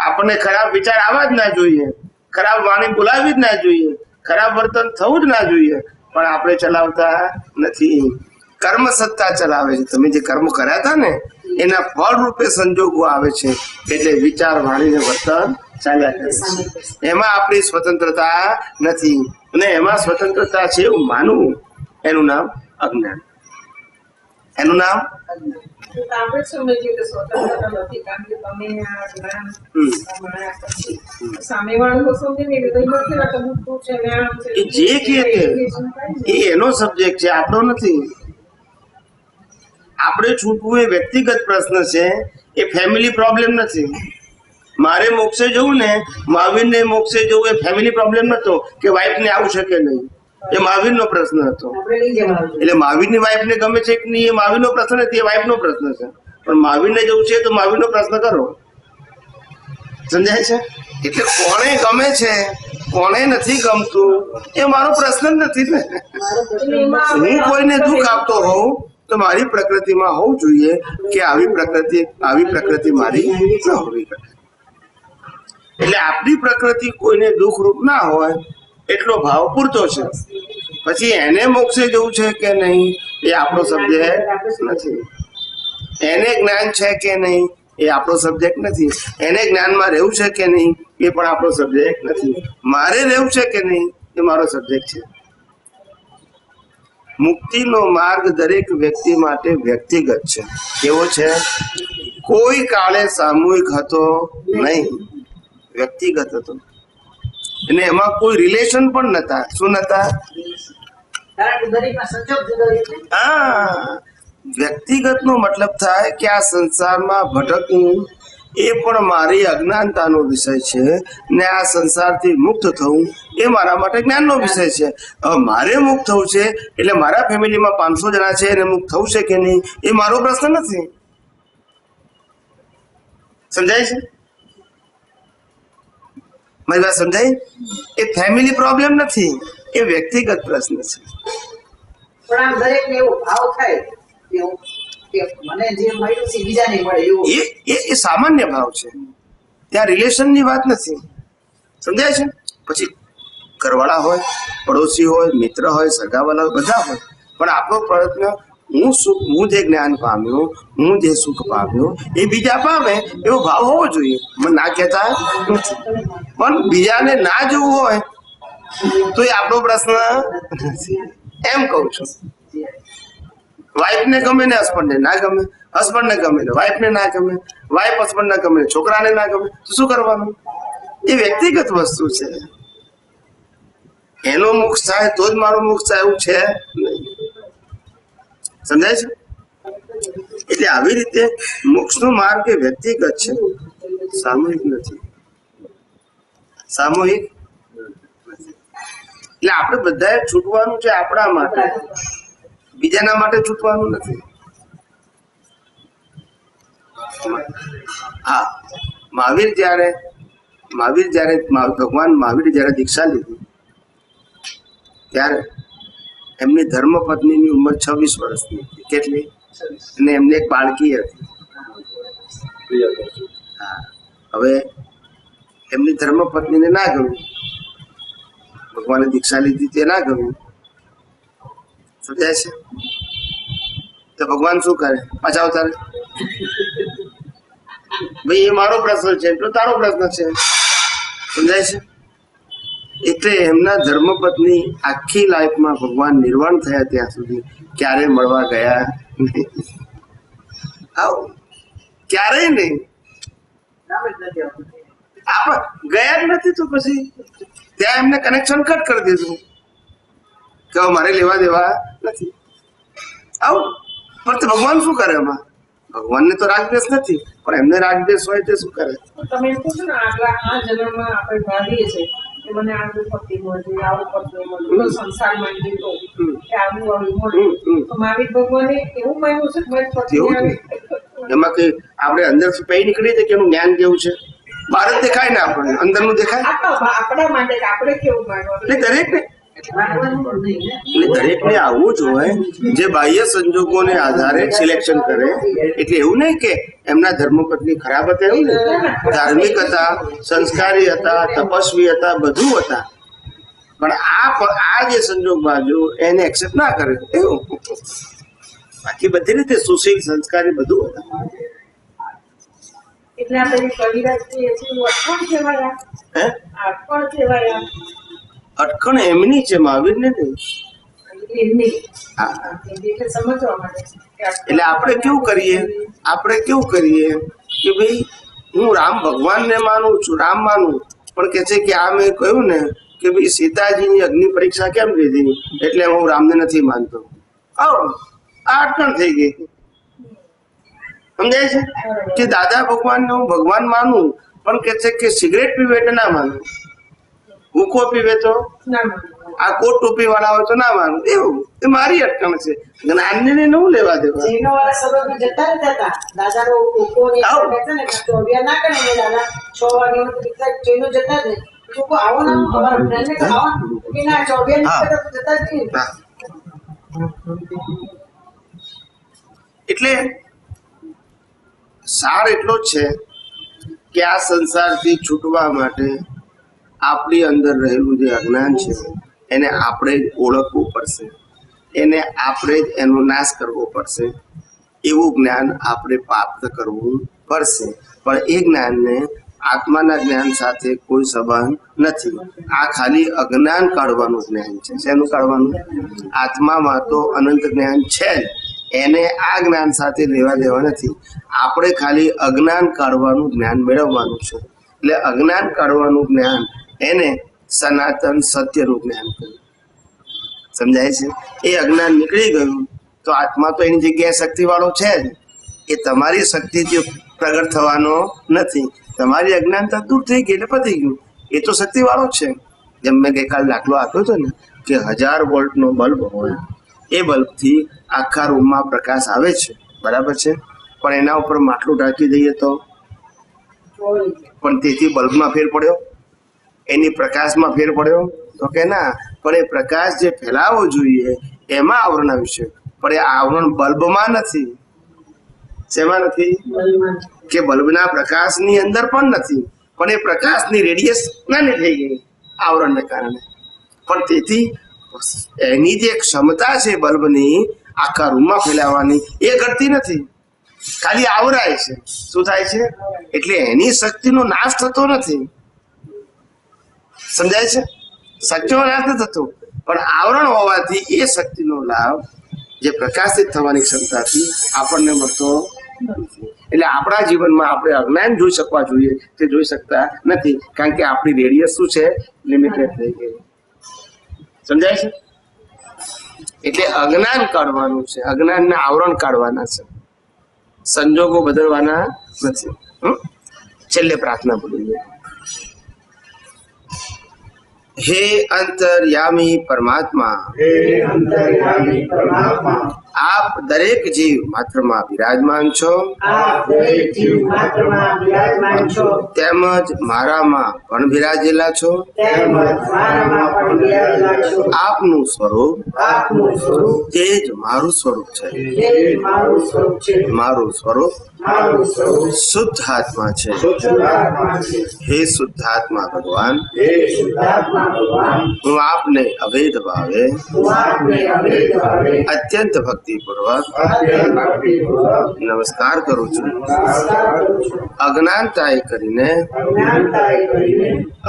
આપણને ખરાબ વિચાર આવવા જ ના જોઈએ. ખરાબ વાણી બોલાવી જ ના જોઈએ. ખરાબ વર્તન થવું જ ના જોઈએ. પણ આપણે ચલાવતા નથી. કર્મ સત્તા ચલાવે છે. તમે જે કર્મ કર્યા હતા ને એના ફળ રૂપે સંજોગો આવે છે, એટલે વિચાર વાણીને વર્તન ચાલ્યા કરે છે. એમાં આપણી સ્વતંત્રતા નથી, અને એમાં સ્વતંત્રતા છે એવું માનવું, એનું નામ અજ્ઞાન. એનું નામ તો આપણે સમજીએ કે સ્વતંત્રતા નથી, કારણ કે તમે આ જ્ઞાન મળ્યા પછી સામેવાળું તો સમજે ને એટલે કંઈ નથી ના, તો મૂકવું છે ને આમ છે. એ જે કહે તે એ એનો સબ્જેક્ટ છે, આપણો નથી. આપણે છૂટવું એ વ્યક્તિગત પ્રશ્ન છે, એ ફેમિલી પ્રોબ્લેમ નથી. મારે મોક્ષે જવું ને, મહાવીરને મોક્ષે જવું એ ફેમિલી પ્રોબ્લેમ નતો કે વાઈફને આવું શકે નહીં, એ મહાવીરનો પ્રશ્ન હતો. આપણે લઈ જવા જોઈએ. એટલે મહાવીરની વાઈફને ગમે છે કે નહીં એ મહાવીરનો પ્રશ્ન નથી, એ વાઈફનો પ્રશ્ન છે. પણ મહાવીરને જવું છે તો મહાવીરનો પ્રશ્ન કરો. સમજાય છે? એટલે કોને ગમે છે કોને નથી ગમતું એ મારો પ્રશ્ન જ નથી ને. હું કોઈને દુઃખ આપતો હોઉં તો મારી પ્રકૃતિમાં હોવું જોઈએ કે આવી પ્રકૃતિ મારી ન હોવી જોઈએ. એટલે આપણી પ્રકૃતિ કોઈને દુઃખરૂપ ના હોય એટલો ભાવ પૂરતો છે. પછી એને મોક્ષે જવું છે કે નહીં એ આપણો સબ્જેક્ટ નથી. એને જ્ઞાન છે કે નહીં એ આપણો સબ્જેક્ટ નથી. એને જ્ઞાનમાં રહેવું છે કે નહીં એ પણ આપણો સબ્જેક્ટ નથી. મારે રહેવું છે કે નહીં એ મારો સબ્જેક્ટ છે. મુક્તિનો માર્ગ દરેક વ્યક્તિ માટે વ્યક્તિગત છે. કેવો છે? કોઈ કાળે સામૂહિક હતો નહીં, વ્યક્તિગત હતો. અને એમાં કોઈ રિલેશન પણ નતા. શું નતા? કારણ કે દરેકના સંજોગ જુદા હોય છે. હા, વ્યક્તિગત નો મતલબ થાય કે આ સંસારમાં ભટકવું એ પણ મારી અજ્ઞાનતાનો વિષય છે, ને આ સંસારથી મુક્ત થવું એ મારા માટે જ્ઞાનનો વિષય છે. હવે મારે મુક્ત થવું છે એટલે મારા ફેમિલીમાં 500 જણા છે એને મુક્ત થવું છે કે નહીં એ મારો પ્રશ્ન નથી. સમજાય છે? મારી વાત સમજાય? એ ફેમિલી પ્રોબ્લેમ નથી, એ વ્યક્તિગત પ્રશ્ન છે. પણ આમ દરેકને એવો ભાવ થાય કે મને જે મળ્યું છે બીજાને મળે એવું. એ સામાન્ય ભાવ છે. ત્યાં રિલેશનની વાત નથી. સમજાય છે? પછી ઘરવાળા હોય, પડોશી હોય, મિત્ર હોય, સગાવાલા હોય, બધા હોય, પણ આપણો પ્રયત્ન હું જે જ્ઞાન પામ્યો, હું જે સુખ પામ્યો એ બીજા પામે એવો ભાવ હોવો જોઈએ. મને ના કહેતા નથી, પણ બીજાને ના જોવું હોય તો એ આપણો પ્રશ્ન નથી. એમ કહું છું. વાઈફને ગમે ને હસબન્ડને ના ગમે, હસબન્ડને ગમે ને વાઈફને ના ગમે, વાઈફ હસબન્ડને ગમે ને છોકરાને ના ગમે, તો શું કરવાનું? એ વ્યક્તિગત વસ્તુ છે. એનો મોક્ષ થાય તો જ મારો મોક્ષ થાય એવું છે નહીં. સમજાય છે? એટલે આવી રીતે મોક્ષનો માર્ગ એ વ્યક્તિગત છે, સામૂહિક નથી. સામૂહિક એટલે આપણે બધાએ છૂટવાનું છે આપણા માટે, બીજાના માટે છૂટવાનું નથી. હા, મહાવીર જ્યારે ભગવાન મહાવીર જ્યારે દીક્ષા લીધી ત્યારે એમની ધર્મપત્નીની ઉંમર 26 વર્ષની હતી. કેટલી? અને એમને એક બાળકી હતી. હા, હવે એમની ધર્મપત્નીને ના ગમ્યું, ભગવાને દીક્ષા લીધી તે ના ગમ્યું. સમજાય છે? તો ભગવાન શું કરે? પાછા અવતારે ભાઈ એ મારો પ્રશ્ન છે તો તારો પ્રશ્ન છે. સમજાય છે? એટલે એમના ધર્મપત્ની આખી લાઈફમાં ભગવાન નિર્વાણ થયા ત્યાં સુધી ક્યારે મળવા ગયા નહીં. આવું ક્યારેય નહીં. નામ જ નથી આવતું. ગયા જ નથી તો પછી ત્યાં એમને કનેક્શન કટ કરી દીધું કે મારે લેવા દેવા નથી. આવું પણ તો ભગવાન શું કરે? એમાં ભગવાનને તો રાગદ્વેષ નથી, પણ એમને રાગદ્વેષ હોય તે શું કરે? તમે એમ કહો છો ને આ જન્મમાં આપણે ભાવીએ છીએ કે મને આવું પતિ મળ્યું, આવું પત્ની મળ્યું, સંસારમાં ગીતો કે આવું મળ્યું, તો મહાવીર ભગવાને એવું માન્યું છે કે મારી પત્ની એવું આવી. એમાં કઈ આપણે અંદર પૈ નીકળી છે કે એનું જ્ઞાન કેવું છે? બહાર જ દેખાય ને આપણને, અંદરનું દેખાય. આપણા માટે આપણે કેવું માનવાનું? એટલે દરેકને માનવાનું પણ નહીં ને. એટલે દરેકને આવવું જ હોય જે બાહ્ય સંજોગોને આધારે સિલેક્શન કરે. એટલે એવું નહીં કે એમના ધર્મપત્ની ખરાબ હતા, એવું નહીં. ધાર્મિક હતા, સંસ્કારી હતા, તપસ્વી હતા, બધું હતા, પણ આ જે સંજોગ બાજુ એને એક્સેપ્ટ ના કરે એવું. બાકી બધી રીતે સુશીલ સંસ્કારી બધું હતા. એટલે આપણે કવિરાજ કહીએ છીએ અટકણ કહેવાયા. હે અટકણ કહેવાયા અટકણ એમની છે, મહાવીરને નહીં. એમની હા. એટલે સમજવા માટે કે એટલે આપણે કેવું કરીએ કે ભાઈ હું રામ ભગવાનને માનું છું, રામ માનું, પણ કે છે કે આ મેં કહ્યું ને કે ભાઈ સીતાજીની અગ્નિ પરીક્ષા કેમ લીધી એટલે હું રામને નથી માનતો. આ અટકણ થઈ ગઈ. સમજાય છે કે દાદા ભગવાનને હું ભગવાન માનું, પણ કે છે કે સિગરેટ પીવે એટલે ના માનું, ભૂકો પીવે તો, ના માનવું. આ કોટ ટોપી વાળા હોય તો ના માનું. એવું એ મારી અટકણ છે. જ્ઞાનને નવું લેવા દેવા. જેનો વાળા સબબ જતા જ હતા. દાદાનો કોકો ને આવો. બેઠા ને તો અભિયાન ના કરે ને દાદા 6 વાગે ટ્રેનો જતા જ નહીં. લોકો આવો ના અમારા ફ્રેન્ડને કે આવો કે ના અભિયાન હા. નહીં કરતા તો જતા જ નહીં. હા. એટલે સાર એટલો જ છે કે આ સંસારથી છૂટવા માટે આપણી અંદર રહેલું જે અજ્ઞાન છે એને આપણે જ ઓળખવું પડશે, એને આપણે જ એનો નાશ કરવો પડશે. એવું જ્ઞાન આપણે પ્રાપ્ત કરવું પડશે. પણ એ જ્ઞાનને આત્માના જ્ઞાન સાથે કોઈ સંબંધ નથી. આ ખાલી અજ્ઞાન કાઢવાનું જ્ઞાન છે. શેનું કાઢવાનું? આત્મામાં તો અનંત જ્ઞાન છે જ, એને આ જ્ઞાન સાથે લેવા દેવા નથી. આપણે ખાલી અજ્ઞાન કાઢવાનું જ્ઞાન મેળવવાનું છે. એટલે અજ્ઞાન કાઢવાનું જ્ઞાન એને સનાતન સત્યનું જ્ઞાન કહ્યું. સમજાય છે? એ અજ્ઞાન નીકળી ગયું તો આત્મા તો એની જગ્યાએ શક્તિ વાળો છે જ. એ તમારી શક્તિથી પ્રગટ થવાનો નથી. તમારી અજ્ઞાનતા દૂર થઈ ગઈ એટલે પતી ગયું. એ તો શક્તિ વાળો જ છે. જેમ મેં ગઈકાલે દાખલો આપ્યો હતો ને કે 1000 વોલ્ટનો બલ્બ હોય, એ બલ્બથી આખા રૂમમાં પ્રકાશ આવે છે, બરાબર છે, પણ એના ઉપર માટલું ઢાંકી દઈએ તો પણ તેથી બલ્બમાં ફેર પડ્યો, એની પ્રકાશમાં ફેર પડ્યો તો કે ના. પણ એ પ્રકાશ જે ફેલાવવો જોઈએ એમાં આવરણ આવ્યું છે, પણ એ આવરણ બલ્બમાં નથી. શેમાં નથી? કે બલ્બના પ્રકાશની અંદર પણ નથી, પણ એ પ્રકાશની રેડિયસ નાની થઈ ગઈ આવરણને કારણે. પણ તેથી એની જે ક્ષમતા છે બલ્બની આખા રૂમમાં ફેલાવવાની એ ઘટતી નથી, ખાલી આવરાય છે. શું થાય છે? એટલે એની શક્તિનો નાશ થતો નથી. સમજાય છે? શક્તિનો નાશ નથી થતો, પણ આવરણ હોવાથી એ શક્તિનો લાભ જે પ્રકાશિત થવાની ક્ષમતાથી આપણને મળતો નથી. એટલે આપણા જીવનમાં આપણે અજ્ઞાન જોઈ શકવા જોઈએ તે જોઈ શકતા નથી, કારણ કે આપણી રેડિયસ શું છે? લિમિટેડ થઈ ગઈ. સમજાય છે? એટલે અજ્ઞાન કાઢવાનું છે, અજ્ઞાનના આવરણ કાઢવાના છે, સંજોગો બદલવાના નથી. છેલ્લે પ્રાર્થના બોલીએ. હે અંતર્યામી પરમાત્મા, આપ દરેક જીવ માત્રમાં બિરાજમાન છો, તેમજ મારામાં પણ બિરાજેલા છો. આપનું સ્વરૂપ તે જ મારું સ્વરૂપ છે. મારું સ્વરૂપ શુદ્ધ આત્મા છે. હે શુદ્ધ આત્મા ભગવાન, હું આપને અભેદ ભાવે અત્યંત ભક્તિપૂર્વક નમસ્કાર કરું છું. અજ્ઞાનતાએ કરીને,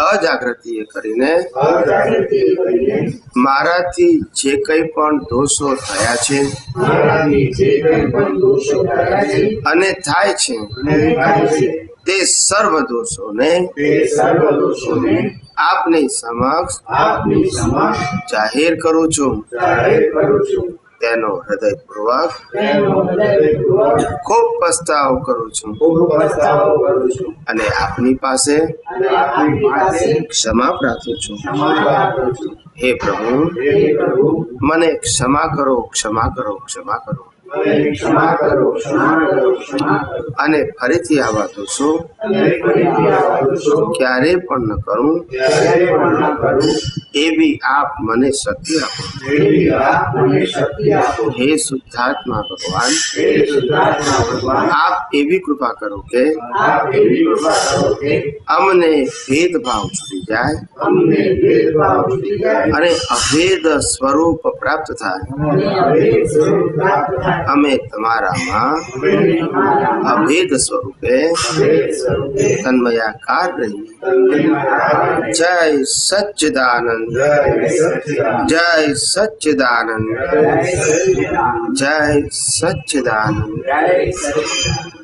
અજાગૃતિએ કરીને મારાથી જે કંઈ પણ દોષો થયા છે અને થાય છે તે સર્વ દોષોને આપની સમક્ષ જાહેર કરું છું. તેનો હૃદયપૂર્વક ખૂબ પસ્તાવ કરું છું અને આપની પાસે ક્ષમા પ્રાર્થું છું. હે પ્રભુ, મને ક્ષમા કરો, ક્ષમા કરો, ક્ષમા કરો. અને ફરીથી આવા દોષો ક્યારે પણ ન કરું. એવી આપ મને શક્તિ આપો એવી આપ મને શક્તિ આપો. હે શુદ્ધાત્મા ભગવાન હે શુદ્ધાત્મા ભગવાન, આપ એવી કૃપા કરો કે આપ એવી કૃપા કરો કે અમને ભેદભાવ છૂટી જાય અમને ભેદભાવ છૂટી જાય અને અભેદ સ્વરૂપ પ્રાપ્ત થાય. અને અભેદ સ્વરૂપ પ્રાપ્ત થાય. અમે તમારામાં અમે તમારા અભેદ સ્વરૂપે અભેદ સ્વરૂપે તન્મયાકાર રહીએ. તન્મયાકાર જય સચ્ચિદાનંદ, જય સચ્ચિદાનંદ, જય સચ્ચિદાનંદ, જય સચ્ચિદાનંદ, જય સચ્ચિદાનંદ. જય સચ્ચિદાનંદ.